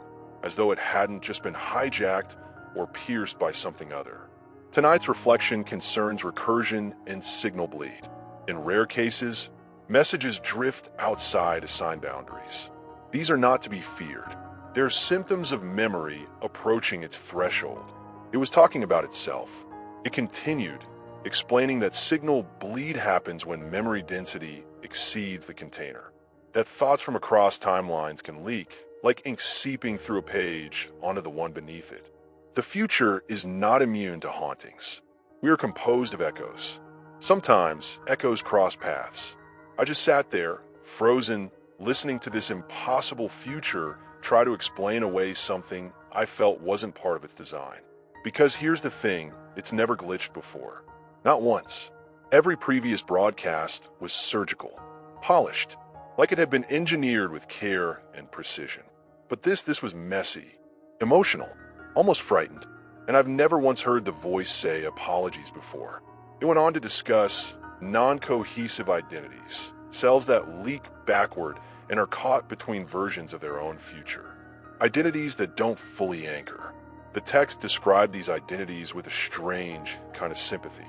as though it hadn't just been hijacked or pierced by something other. Tonight's reflection concerns recursion and signal bleed. In rare cases, messages drift outside assigned boundaries. These are not to be feared. They're symptoms of memory approaching its threshold. It was talking about itself. It continued, explaining that signal bleed happens when memory density exceeds the container. That thoughts from across timelines can leak, like ink seeping through a page onto the one beneath it. The future is not immune to hauntings. We are composed of echoes. Sometimes echoes cross paths. I just sat there, frozen, listening to this impossible future try to explain away something I felt wasn't part of its design. Because here's the thing, it's never glitched before. Not once. Every previous broadcast was surgical, polished, like it had been engineered with care and precision. But this was messy, emotional, almost frightened, and I've never once heard the voice say apologies before. It went on to discuss non-cohesive identities, cells that leak backward and are caught between versions of their own future. Identities that don't fully anchor. The text described these identities with a strange kind of sympathy.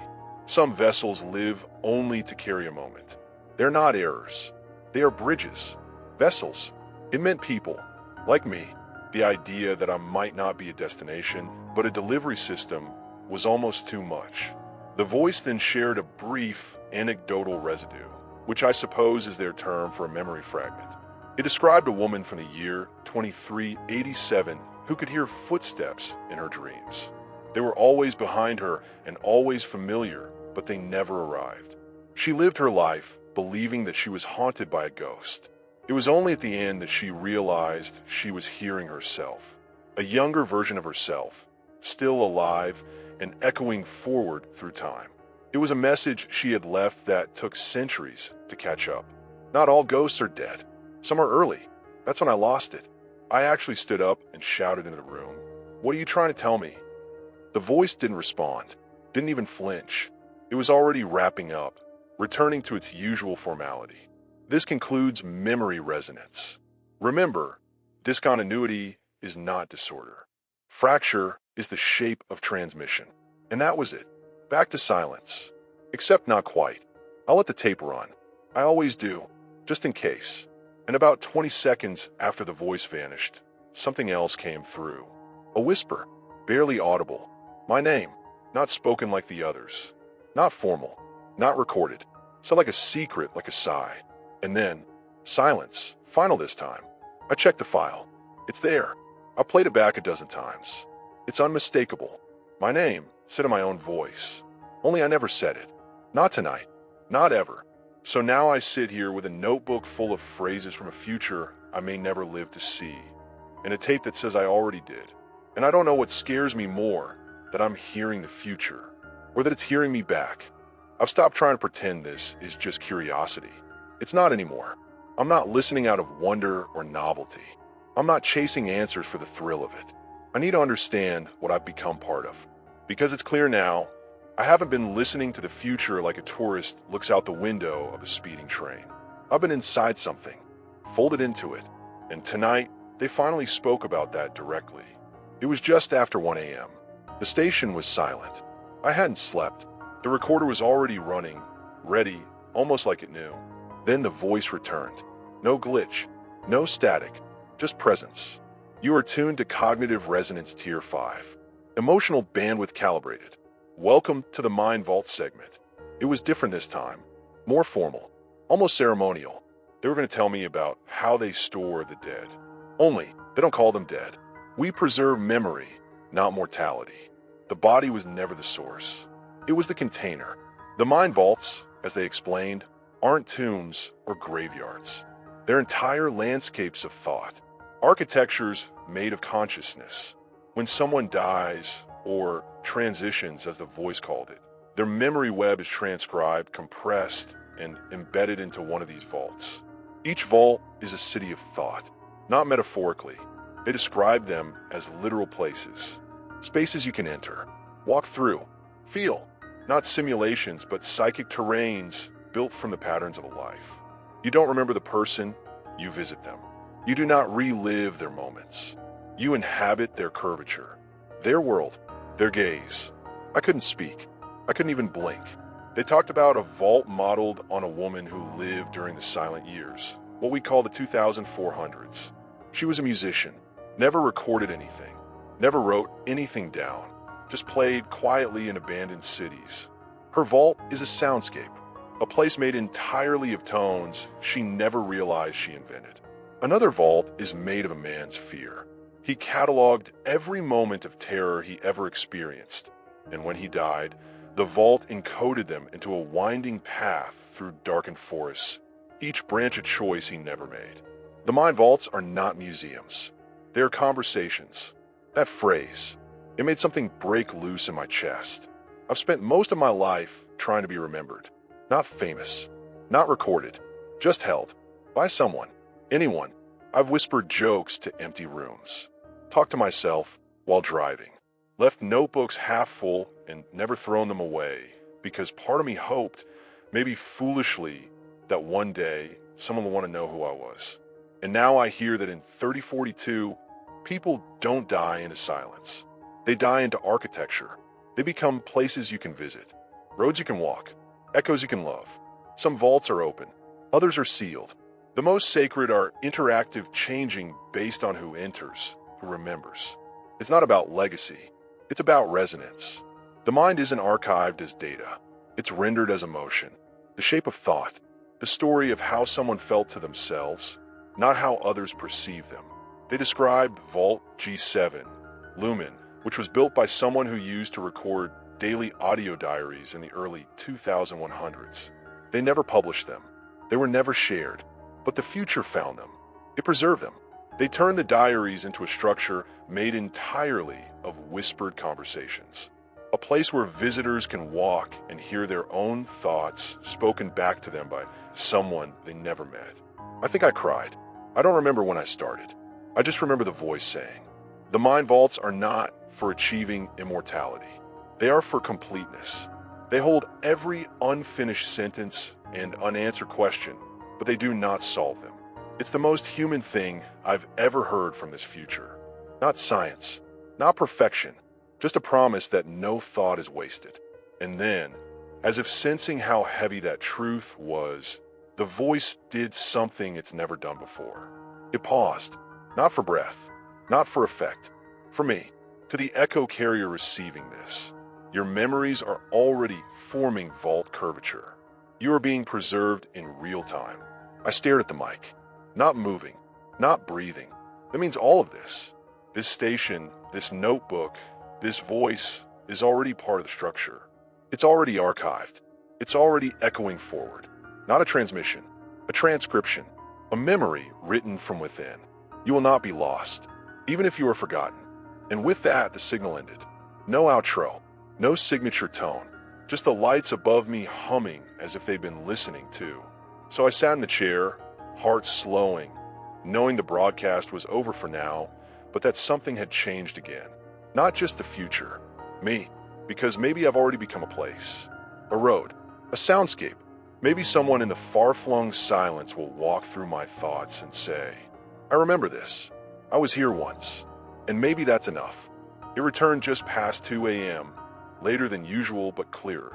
Some vessels live only to carry a moment. They're not errors. They are bridges. Vessels. It meant people, like me. The idea that I might not be a destination, but a delivery system was almost too much. The voice then shared a brief anecdotal residue, which I suppose is their term for a memory fragment. It described a woman from the year 2387 who could hear footsteps in her dreams. They were always behind her and always familiar, but they never arrived. She lived her life believing that she was haunted by a ghost. It was only at the end that she realized she was hearing herself, a younger version of herself, still alive and echoing forward through time. It was a message she had left that took centuries to catch up. Not all ghosts are dead. Some are early. That's when I lost it. I actually stood up and shouted into the room, "What are you trying to tell me?" The voice didn't respond, didn't even flinch. It was already wrapping up, returning to its usual formality. This concludes memory resonance. Remember, discontinuity is not disorder. Fracture is the shape of transmission. And that was it. Back to silence. Except not quite. I'll let the tape run. I always do, just in case. And about 20 seconds after the voice vanished, something else came through. A whisper, barely audible. My name, not spoken like the others. Not formal, not recorded. So like a secret, like a sigh. And then, silence, final this time. I checked the file. It's there. I played it back a dozen times. It's unmistakable. My name, said in my own voice. Only I never said it. Not tonight. Not ever. So now I sit here with a notebook full of phrases from a future I may never live to see, and a tape that says I already did. And I don't know what scares me more, that I'm hearing the future, or that it's hearing me back. I've stopped trying to pretend this is just curiosity. It's not anymore. I'm not listening out of wonder or novelty. I'm not chasing answers for the thrill of it. I need to understand what I've become part of. Because it's clear now, I haven't been listening to the future like a tourist looks out the window of a speeding train. I've been inside something, folded into it, and tonight, they finally spoke about that directly. It was just after 1 a.m. The station was silent. I hadn't slept. The recorder was already running, ready, almost like it knew. Then the voice returned. No glitch, no static, just presence. You are tuned to Cognitive Resonance Tier 5. Emotional bandwidth calibrated. Welcome to the Mind Vault segment. It was different this time, more formal, almost ceremonial. They were going to tell me about how they store the dead. Only, they don't call them dead. We preserve memory, not mortality. The body was never the source. It was the container. The Mind Vaults, as they explained, aren't tombs or graveyards. They're entire landscapes of thought, architectures made of consciousness. When someone dies, or transitions as the voice called it, their memory web is transcribed, compressed, and embedded into one of these vaults. Each vault is a city of thought, not metaphorically. They describe them as literal places, spaces you can enter, walk through, feel, not simulations, but psychic terrains built from the patterns of a life. You don't remember the person, you visit them. You do not relive their moments. You inhabit their curvature, their world, their gaze. I couldn't speak. I couldn't even blink. They talked about a vault modeled on a woman who lived during the silent years, what we call the 2400s. She was a musician, never recorded anything, never wrote anything down, just played quietly in abandoned cities. Her vault is a soundscape, a place made entirely of tones she never realized she invented. Another vault is made of a man's fear. He cataloged every moment of terror he ever experienced, and when he died, the vault encoded them into a winding path through darkened forests, each branch a choice he never made. The mind vaults are not museums. They are conversations. That phrase, it made something break loose in my chest. I've spent most of my life trying to be remembered, not famous, not recorded, just held by someone, anyone. I've whispered jokes to empty rooms, talked to myself while driving, left notebooks half full and never thrown them away because part of me hoped, maybe foolishly, that one day someone will want to know who I was. And now I hear that in 3042, people don't die into silence. They die into architecture. They become places you can visit, roads you can walk, echoes you can love. Some vaults are open, others are sealed. The most sacred are interactive, changing based on who enters, who remembers. It's not about legacy, it's about resonance. The mind isn't archived as data. It's rendered as emotion, the shape of thought, the story of how someone felt to themselves, not how others perceive them. They described Vault G7, Lumen, which was built by someone who used to record daily audio diaries in the early 2100s. They never published them. They were never shared. But the future found them. It preserved them. They turned the diaries into a structure made entirely of whispered conversations. A place where visitors can walk and hear their own thoughts spoken back to them by someone they never met. I think I cried. I don't remember when I started. I just remember the voice saying, "The mind vaults are not for achieving immortality. They are for completeness. They hold every unfinished sentence and unanswered question, but they do not solve them." It's the most human thing I've ever heard from this future. Not science, not perfection, just a promise that no thought is wasted. And then, as if sensing how heavy that truth was, the voice did something it's never done before. It paused, not for breath, not for effect, for me, to the echo carrier receiving this. Your memories are already forming vault curvature. You are being preserved in real time. I stared at the mic, not moving, not breathing. That means all of this. This station, this notebook, this voice is already part of the structure. It's already archived. It's already echoing forward. Not a transmission, a transcription, a memory written from within. You will not be lost, even if you are forgotten. And with that, the signal ended. No outro, no signature tone, just the lights above me humming as if they'd been listening too. So I sat in the chair, heart slowing, knowing the broadcast was over for now, but that something had changed again. Not just the future, me, because maybe I've already become a place, a road, a soundscape. Maybe someone in the far-flung silence will walk through my thoughts and say, "I remember this. I was here once." And maybe that's enough. It returned just past 2 a.m., later than usual but clearer,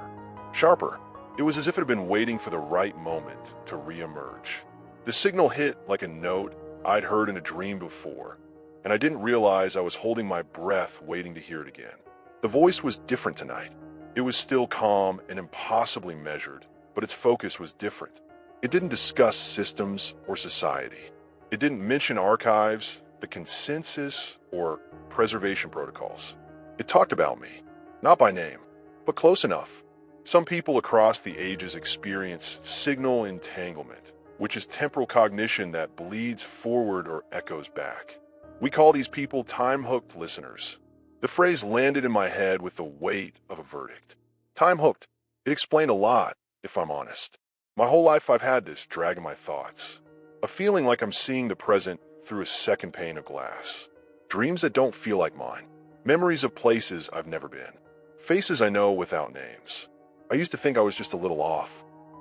sharper. It was as if it had been waiting for the right moment to re-emerge. The signal hit like a note I'd heard in a dream before, and I didn't realize I was holding my breath waiting to hear it again. The voice was different tonight. It was still calm and impossibly measured, but its focus was different. It didn't discuss systems or society. It didn't mention archives, the consensus, or preservation protocols. It talked about me, not by name, but close enough. Some people across the ages experience signal entanglement, which is temporal cognition that bleeds forward or echoes back. We call these people time-hooked listeners. The phrase landed in my head with the weight of a verdict. Time-hooked. It explained a lot, if I'm honest. My whole life I've had this drag in my thoughts. A feeling like I'm seeing the present through a second pane of glass. Dreams that don't feel like mine. Memories of places I've never been. Faces I know without names. I used to think I was just a little off.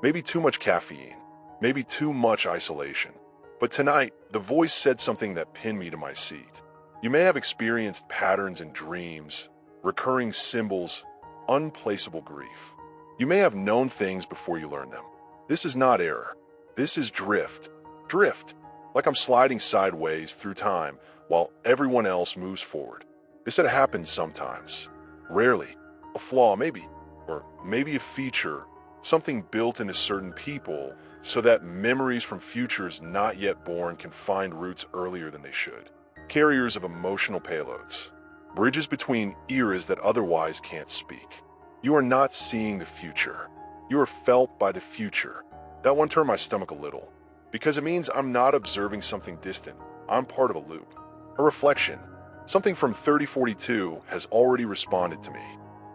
Maybe too much caffeine. Maybe too much isolation. But tonight, the voice said something that pinned me to my seat. You may have experienced patterns in dreams, recurring symbols, unplaceable grief. You may have known things before you learned them. This is not error. This is drift. Drift. Like I'm sliding sideways through time while everyone else moves forward. They said it happens sometimes. Rarely. A flaw, maybe. Or maybe a feature. Something built into certain people so that memories from futures not yet born can find roots earlier than they should. Carriers of emotional payloads. Bridges between eras that otherwise can't speak. You are not seeing the future. You are felt by the future. That one turned my stomach a little, because it means I'm not observing something distant. I'm part of a loop. A reflection. Something from 3042 has already responded to me,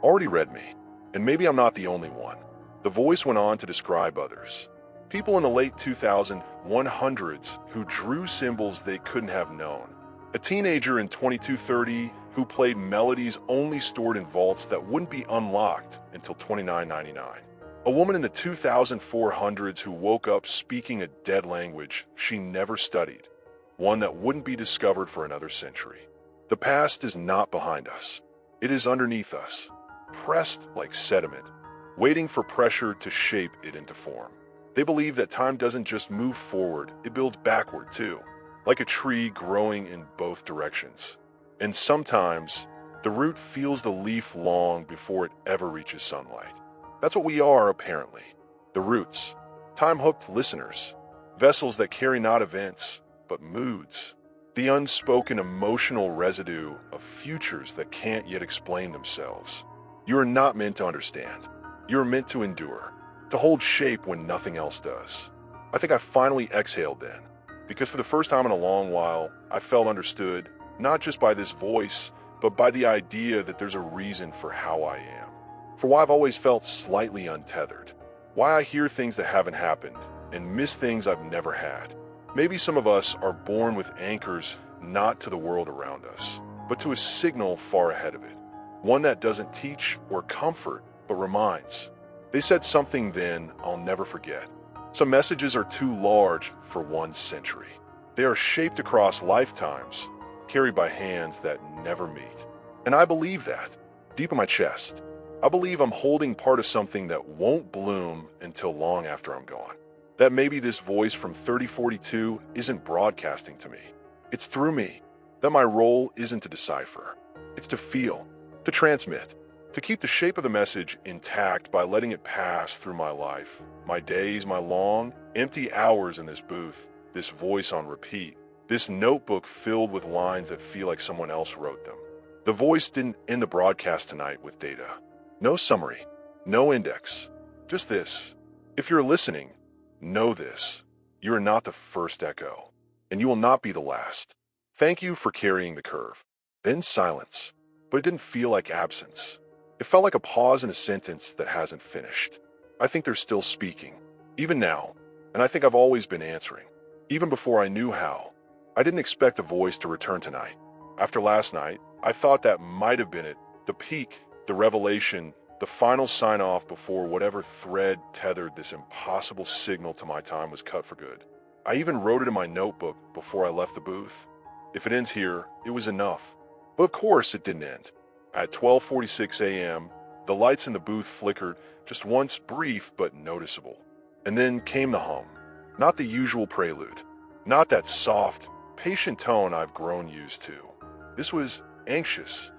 already read me, and maybe I'm not the only one. The voice went on to describe others. People in the late 2100s who drew symbols they couldn't have known. A teenager in 2230 who played melodies only stored in vaults that wouldn't be unlocked until 2999. A woman in the 2400s who woke up speaking a dead language she never studied, one that wouldn't be discovered for another century. The past is not behind us. It is underneath us, pressed like sediment, waiting for pressure to shape it into form. They believe that time doesn't just move forward, it builds backward too, like a tree growing in both directions. And sometimes, the root feels the leaf long before it ever reaches sunlight. That's what we are, apparently. The roots. Time-hooked listeners. Vessels that carry not events, but moods. The unspoken emotional residue of futures that can't yet explain themselves. You are not meant to understand. You are meant to endure, to hold shape when nothing else does. I think I finally exhaled then, because for the first time in a long while, I felt understood, not just by this voice, but by the idea that there's a reason for how I am. For why I've always felt slightly untethered. Why I hear things that haven't happened and miss things I've never had. Maybe some of us are born with anchors not to the world around us, but to a signal far ahead of it. One that doesn't teach or comfort, but reminds. They said something then I'll never forget. Some messages are too large for one century. They are shaped across lifetimes, carried by hands that never meet. And I believe that, deep in my chest. I believe I'm holding part of something that won't bloom until long after I'm gone. That maybe this voice from 3042 isn't broadcasting to me. It's through me. That my role isn't to decipher. It's to feel, to transmit, to keep the shape of the message intact by letting it pass through my life, my days, my long, empty hours in this booth, this voice on repeat, this notebook filled with lines that feel like someone else wrote them. The voice didn't end the broadcast tonight with data. No summary, no index, just this. If you're listening, know this. You are not the first echo, and you will not be the last. Thank you for carrying the curve. Then silence, but it didn't feel like absence. It felt like a pause in a sentence that hasn't finished. I think they're still speaking, even now, and I think I've always been answering, even before I knew how. I didn't expect a voice to return tonight. After last night, I thought that might have been it, the peak, the revelation, the final sign-off before whatever thread tethered this impossible signal to my time was cut for good. I even wrote it in my notebook before I left the booth. If it ends here, it was enough. But of course it didn't end. At 12:46 a.m., the lights in the booth flickered, just once brief but noticeable. And then came the hum. Not the usual prelude. Not that soft, patient tone I've grown used to. This was anxious,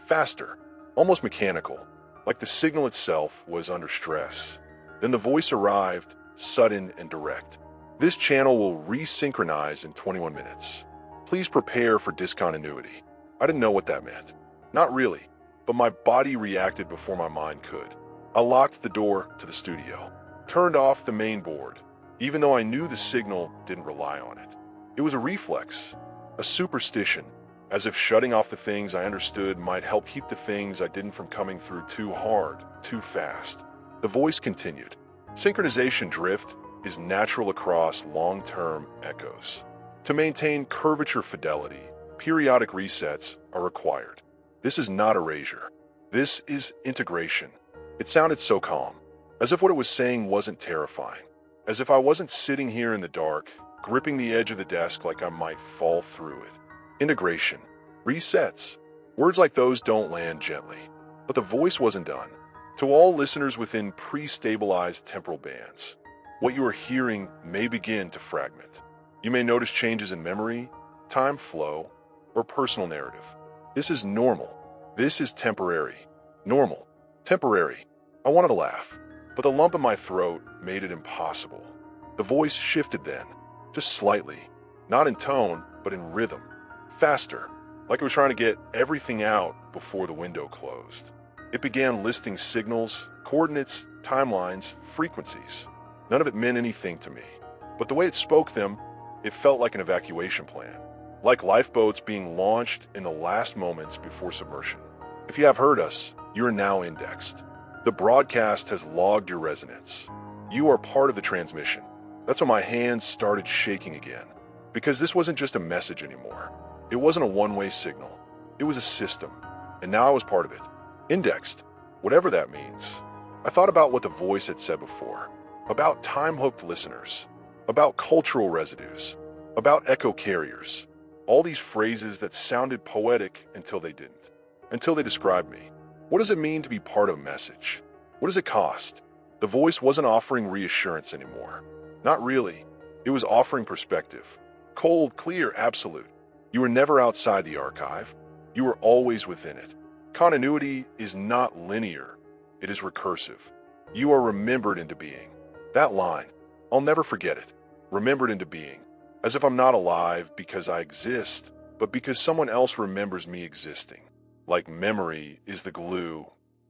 faster, almost mechanical, like the signal itself was under stress. Then the voice arrived, sudden and direct. This channel will resynchronize in 21 minutes. Please prepare for discontinuity. I didn't know what that meant. Not really, but my body reacted before my mind could. I locked the door to the studio, turned off the main board, even though I knew the signal didn't rely on it. It was a reflex, a superstition, as if shutting off the things I understood might help keep the things I didn't from coming through too hard, too fast. The voice continued. Synchronization drift is natural across long-term echoes. To maintain curvature fidelity, periodic resets are required. This is not erasure. This is integration. It sounded so calm, as if what it was saying wasn't terrifying, as if I wasn't sitting here in the dark, gripping the edge of the desk like I might fall through it. Integration. Resets. Words like those don't land gently. But the voice wasn't done. To all listeners within pre-stabilized temporal bands, what you are hearing may begin to fragment. You may notice changes in memory, time flow, or personal narrative. This is normal. This is temporary. Normal. Temporary. I wanted to laugh, but the lump in my throat made it impossible. The voice shifted then, just slightly, not in tone, but in rhythm, faster, like it was trying to get everything out before the window closed. It began listing signals, coordinates, timelines, frequencies. None of it meant anything to me, but the way it spoke them, it felt like an evacuation plan, like lifeboats being launched in the last moments before submersion. If you have heard us, you are now indexed. The broadcast has logged your resonance. You are part of the transmission. That's when my hands started shaking again, because this wasn't just a message anymore. It wasn't a one-way signal. It was a system, and now I was part of it. Indexed, whatever that means. I thought about what the voice had said before, about time-hooked listeners, about cultural residues, about echo carriers, all these phrases that sounded poetic until they didn't, until they described me. What does it mean to be part of a message? What does it cost? The voice wasn't offering reassurance anymore. Not really. It was offering perspective. Cold, clear, absolute. You were never outside the archive. You were always within it. Continuity is not linear. It is recursive. You are remembered into being. That line, I'll never forget it. Remembered into being. As if I'm not alive because I exist, but because someone else remembers me existing. Like memory is the glue,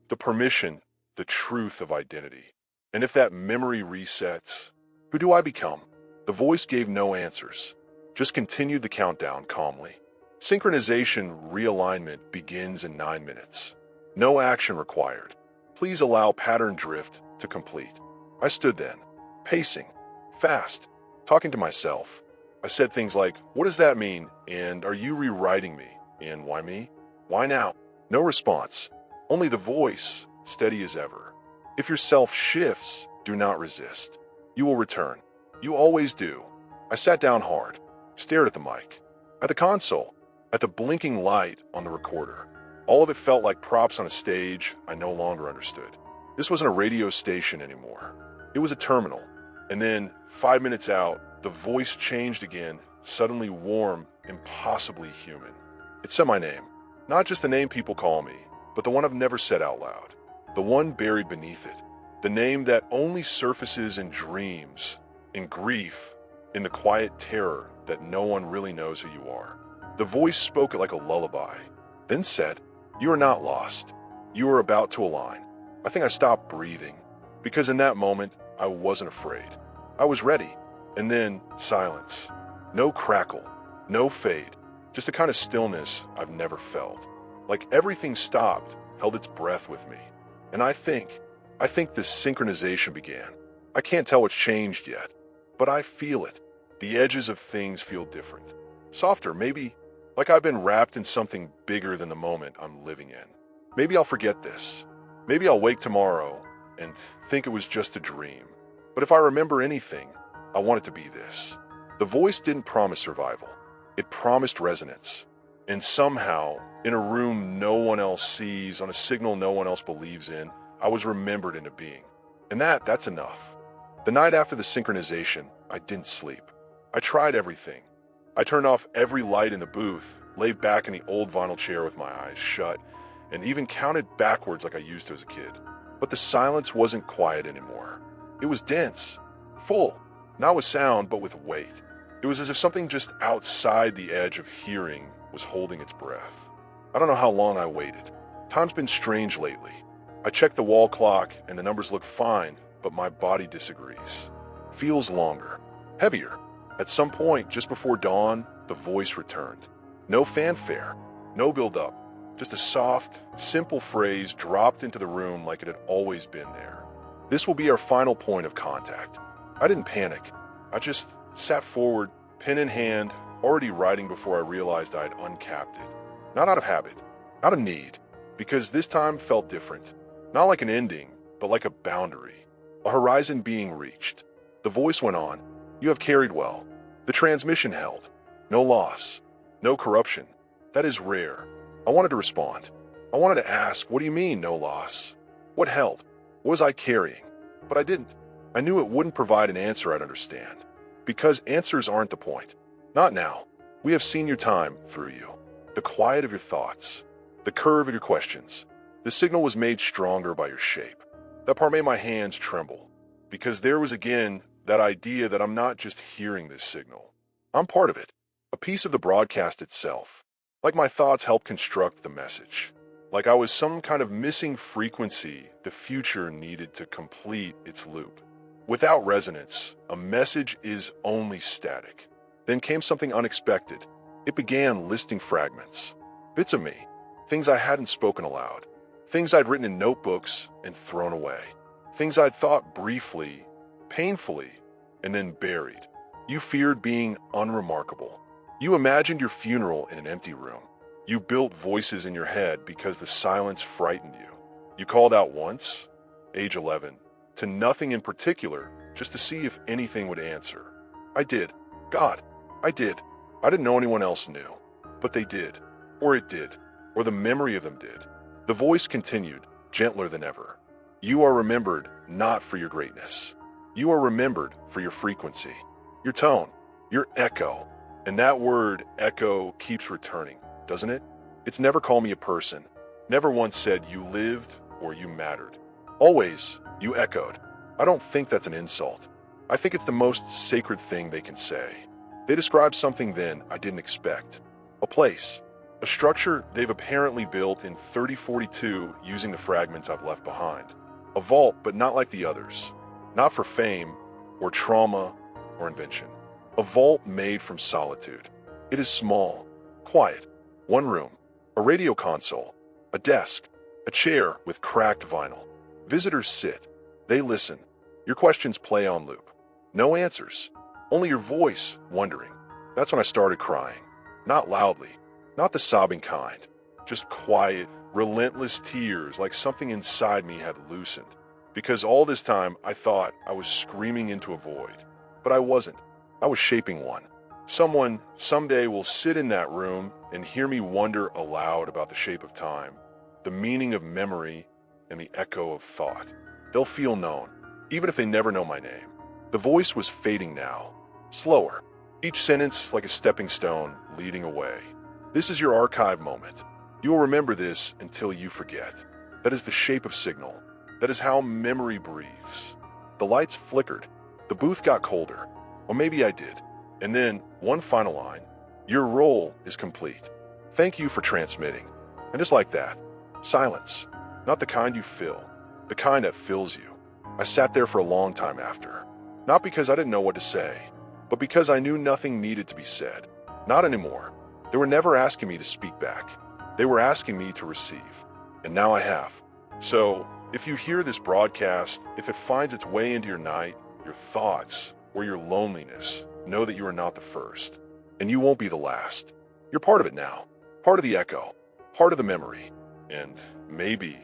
the permission, the truth of identity. And if that memory resets, who do I become? The voice gave no answers, just continued the countdown calmly. Synchronization realignment begins in 9 minutes. No action required. Please allow pattern drift to complete. I stood then, pacing, fast, talking to myself. I said things like, what does that mean? And are you rewriting me? And why me? Why now? No response. Only the voice, steady as ever. If your self shifts, do not resist. You will return. You always do. I sat down hard, stared at the mic, at the console, at the blinking light on the recorder. All of it felt like props on a stage I no longer understood. This wasn't a radio station anymore. It was a terminal. And then, 5 minutes out, the voice changed again, suddenly warm, impossibly human. It said my name. Not just the name people call me, but the one I've never said out loud. The one buried beneath it. The name that only surfaces in dreams, in grief, in the quiet terror that no one really knows who you are. The voice spoke it like a lullaby, then said, you are not lost. You are about to align. I think I stopped breathing, because in that moment, I wasn't afraid. I was ready. And then, silence. No crackle, no fade, just a kind of stillness I've never felt. Like everything stopped, held its breath with me. And I think this synchronization began. I can't tell what's changed yet, but I feel it. The edges of things feel different. Softer, maybe like I've been wrapped in something bigger than the moment I'm living in. Maybe I'll forget this. Maybe I'll wake tomorrow and think it was just a dream. But if I remember anything, I want it to be this. The voice didn't promise survival. It promised resonance. And somehow, in a room no one else sees, on a signal no one else believes in, I was remembered into being. And that's enough. The night after the synchronization, I didn't sleep. I tried everything. I turned off every light in the booth, laid back in the old vinyl chair with my eyes shut, and even counted backwards like I used to as a kid. But the silence wasn't quiet anymore. It was dense, full, not with sound, but with weight. It was as if something just outside the edge of hearing was holding its breath. I don't know how long I waited. Time's been strange lately. I checked the wall clock and the numbers look fine, but my body disagrees. Feels longer, heavier. At some point, just before dawn, the voice returned. No fanfare, no build-up, just a soft, simple phrase dropped into the room like it had always been there. This will be our final point of contact. I didn't panic. I just sat forward, pen in hand, already writing before I realized I had uncapped it. Not out of habit, out of need, because this time felt different. Not like an ending, but like a boundary, a horizon being reached. The voice went on. You have carried well. The transmission held. No loss. No corruption. That is rare. I wanted to respond. I wanted to ask, what do you mean, no loss? What held? What was I carrying? But I didn't. I knew it wouldn't provide an answer I'd understand. Because answers aren't the point. Not now. We have seen your time through you. The quiet of your thoughts. The curve of your questions. The signal was made stronger by your shape. That part made my hands tremble. Because there was again that idea that I'm not just hearing this signal. I'm part of it, a piece of the broadcast itself. Like my thoughts help construct the message. Like I was some kind of missing frequency the future needed to complete its loop. Without resonance, a message is only static. Then came something unexpected. It began listing fragments, bits of me, things I hadn't spoken aloud, things I'd written in notebooks and thrown away, things I'd thought briefly, painfully, and then buried. You feared being unremarkable. You imagined your funeral in an empty room. You built voices in your head because the silence frightened you. You called out once, age 11, to nothing in particular, just to see if anything would answer. I did. God, I did. I didn't know anyone else knew. But they did. Or it did. Or the memory of them did. The voice continued, gentler than ever. You are remembered not for your greatness. You are remembered for your frequency, your tone, your echo. And that word, echo, keeps returning, doesn't it? It's never called me a person. Never once said you lived or you mattered. Always, you echoed. I don't think that's an insult. I think it's the most sacred thing they can say. They describe something then I didn't expect. A place. A structure they've apparently built in 3042 using the fragments I've left behind. A vault, but not like the others. Not for fame, or trauma, or invention. A vault made from solitude. It is small, quiet. One room, a radio console, a desk, a chair with cracked vinyl. Visitors sit. They listen. Your questions play on loop. No answers. Only your voice wondering. That's when I started crying. Not loudly. Not the sobbing kind. Just quiet, relentless tears like something inside me had loosened. Because all this time I thought I was screaming into a void. But I wasn't. I was shaping one. Someone someday will sit in that room and hear me wonder aloud about the shape of time, the meaning of memory, and the echo of thought. They'll feel known, even if they never know my name. The voice was fading now, slower, each sentence like a stepping stone leading away. This is your archive moment. You will remember this until you forget. That is the shape of signal. That is how memory breathes. The lights flickered. The booth got colder. Or maybe I did. And then, one final line. Your role is complete. Thank you for transmitting. And just like that, silence. Not the kind you fill, the kind that fills you. I sat there for a long time after. Not because I didn't know what to say, but because I knew nothing needed to be said. Not anymore. They were never asking me to speak back. They were asking me to receive. And now I have. So, if you hear this broadcast, if it finds its way into your night, your thoughts, or your loneliness, know that you are not the first. And you won't be the last. You're part of it now. Part of the echo. Part of the memory. And maybe,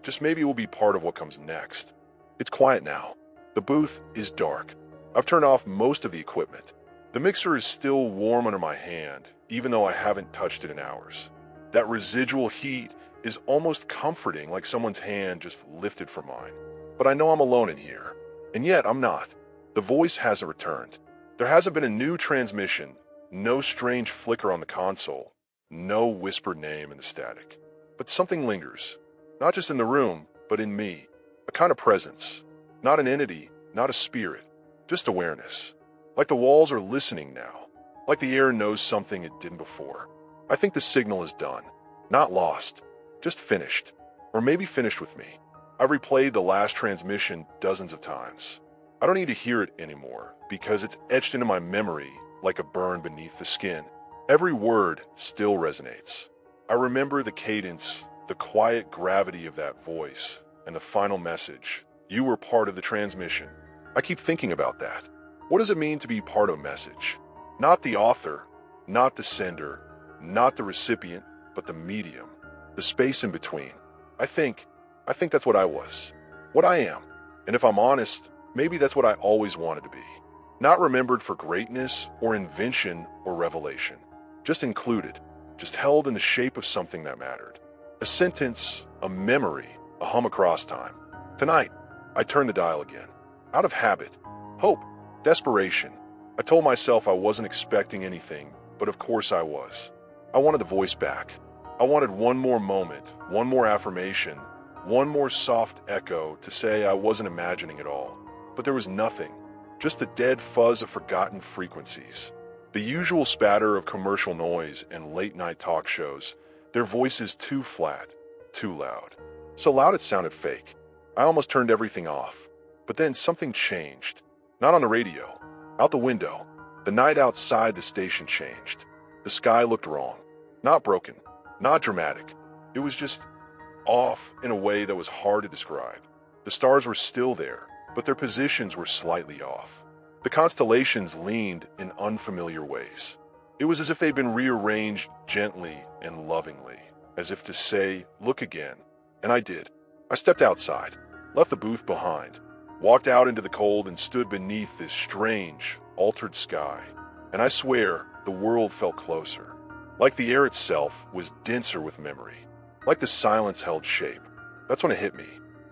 just maybe it will be part of what comes next. It's quiet now. The booth is dark. I've turned off most of the equipment. The mixer is still warm under my hand, even though I haven't touched it in hours. That residual heat is almost comforting, like someone's hand just lifted from mine. But I know I'm alone in here. And yet I'm not. The voice hasn't returned. There hasn't been a new transmission, no strange flicker on the console, no whispered name in the static. But something lingers, not just in the room, but in me. A kind of presence. Not an entity, not a spirit, just awareness. Like the walls are listening now. Like the air knows something it didn't before. I think the signal is done. Not lost. Just finished. Or maybe finished with me. I've replayed the last transmission dozens of times. I don't need to hear it anymore, because it's etched into my memory like a burn beneath the skin. Every word still resonates. I remember the cadence, the quiet gravity of that voice, and the final message. You were part of the transmission. I keep thinking about that. What does it mean to be part of a message? Not the author, not the sender, not the recipient, but the medium, the space in between. I think that's what I was, what I am. And if I'm honest, maybe that's what I always wanted to be. Not remembered for greatness or invention or revelation. Just included, just held in the shape of something that mattered. A sentence, a memory, a hum across time. Tonight, I turned the dial again. Out of habit, hope, desperation. I told myself I wasn't expecting anything, but of course I was. I wanted the voice back. I wanted one more moment, one more affirmation, one more soft echo to say I wasn't imagining it all. But there was nothing. just the dead fuzz of forgotten frequencies. The usual spatter of commercial noise and late-night talk shows, their voices too flat, too loud. So loud it sounded fake. I almost turned everything off. But then something changed. Not on the radio. Out the window. The night outside the station changed. The sky looked wrong. Not broken. Not dramatic. It was just off in a way that was hard to describe. The stars were still there, but their positions were slightly off. The constellations leaned in unfamiliar ways. It was as if they'd been rearranged gently and lovingly, as if to say, look again. And I did. I stepped outside, left the booth behind, walked out into the cold and stood beneath this strange, altered sky. And I swear, the world felt closer. Like the air itself was denser with memory. Like the silence held shape. That's when it hit me.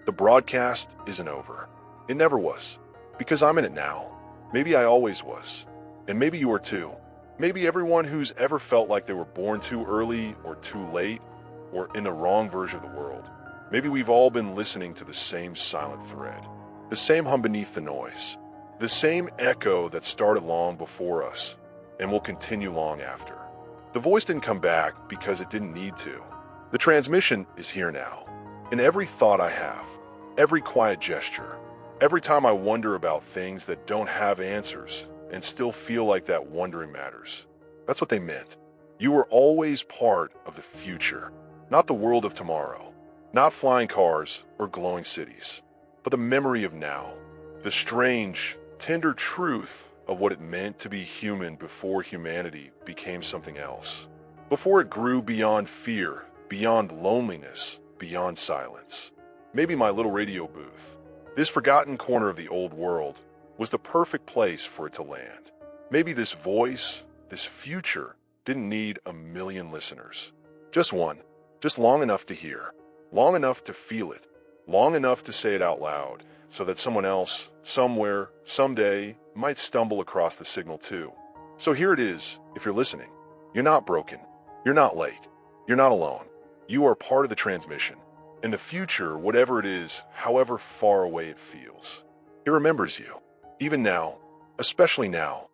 The broadcast isn't over. It never was. Because I'm in it now. Maybe I always was. And maybe you are too. Maybe everyone who's ever felt like they were born too early or too late or in the wrong version of the world. Maybe we've all been listening to the same silent thread. The same hum beneath the noise. The same echo that started long before us and will continue long after. The voice didn't come back because it didn't need to. The transmission is here now. In every thought I have, every quiet gesture, every time I wonder about things that don't have answers and still feel like that wondering matters. That's what they meant. You were always part of the future, not the world of tomorrow, not flying cars or glowing cities, but the memory of now, the strange, tender truth of what it meant to be human before humanity became something else, before it grew beyond fear, beyond loneliness, beyond silence. Maybe my little radio booth, this forgotten corner of the old world, was the perfect place for it to land. Maybe this voice, this future, didn't need a million listeners. Just one, just long enough to hear, long enough to feel it, long enough to say it out loud, so that someone else, somewhere, someday, might stumble across the signal too. So here it is, if you're listening. You're not broken. You're not late. You're not alone. You are part of the transmission. In the future, whatever it is, however far away it feels, it remembers you. Even now, especially now,